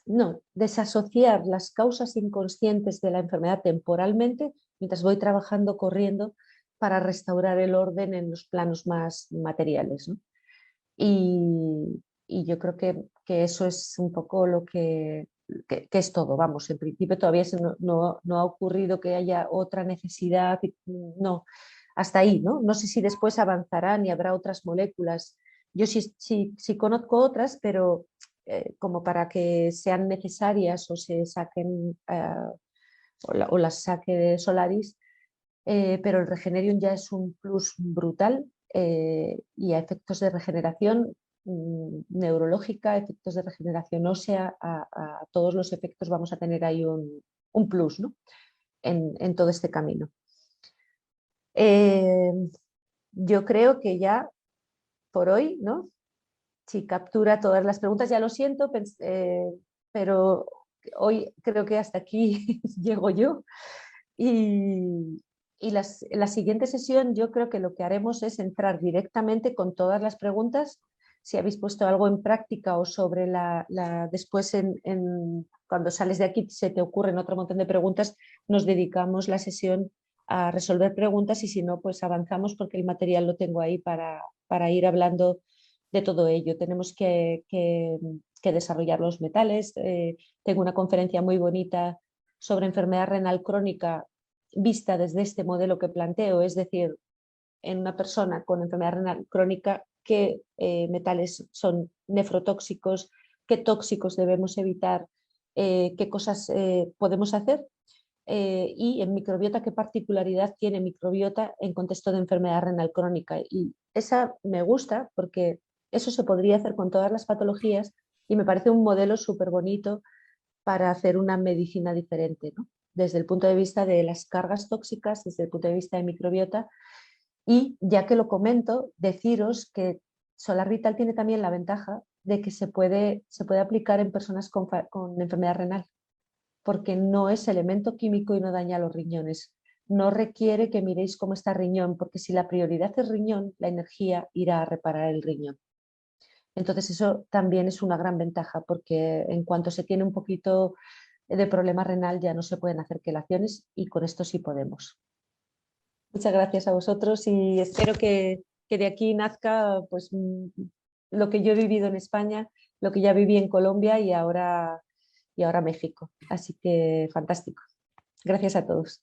no, desasociar las causas inconscientes de la enfermedad temporalmente mientras voy trabajando, corriendo, para restaurar el orden en los planos más materiales, ¿no? Y yo creo que eso es un poco lo que es todo. Vamos, en principio todavía no ha ocurrido que haya otra necesidad, no, hasta ahí, ¿no? No sé si después avanzarán y habrá otras moléculas. Yo sí conozco otras, pero como para que sean necesarias o se saquen o las saque Solaris, pero el Regenerium ya es un plus brutal y a efectos de regeneración neurológica, efectos de regeneración ósea, a todos los efectos vamos a tener ahí un plus, ¿no? en todo este camino. Yo creo que ya por hoy, ¿no? Si captura todas las preguntas, ya lo siento, pero hoy creo que hasta aquí llego yo. Y la siguiente sesión yo creo que lo que haremos es entrar directamente con todas las preguntas. Si habéis puesto algo en práctica o sobre después cuando sales de aquí se te ocurren otro montón de preguntas, nos dedicamos la sesión a resolver preguntas y si no, pues avanzamos porque el material lo tengo ahí para ir hablando de todo ello. Tenemos que desarrollar los metales. Tengo una conferencia muy bonita sobre enfermedad renal crónica vista desde este modelo que planteo, es decir, en una persona con enfermedad renal crónica, qué metales son nefrotóxicos, qué tóxicos debemos evitar, qué cosas podemos hacer y en microbiota qué particularidad tiene microbiota en contexto de enfermedad renal crónica. Y esa me gusta porque eso se podría hacer con todas las patologías y me parece un modelo súper bonito para hacer una medicina diferente, ¿no? Desde el punto de vista de las cargas tóxicas, desde el punto de vista de microbiota. Y ya que lo comento, deciros que Solar Vital tiene también la ventaja de que se puede aplicar en personas con enfermedad renal, porque no es elemento químico y no daña los riñones. No requiere que miréis cómo está el riñón, porque si la prioridad es riñón, la energía irá a reparar el riñón. Entonces eso también es una gran ventaja, porque en cuanto se tiene un poquito de problema renal ya no se pueden hacer quelaciones y con esto sí podemos. Muchas gracias a vosotros y espero que de aquí nazca pues, lo que yo he vivido en España, lo que ya viví en Colombia y ahora México. Así que fantástico. Gracias a todos.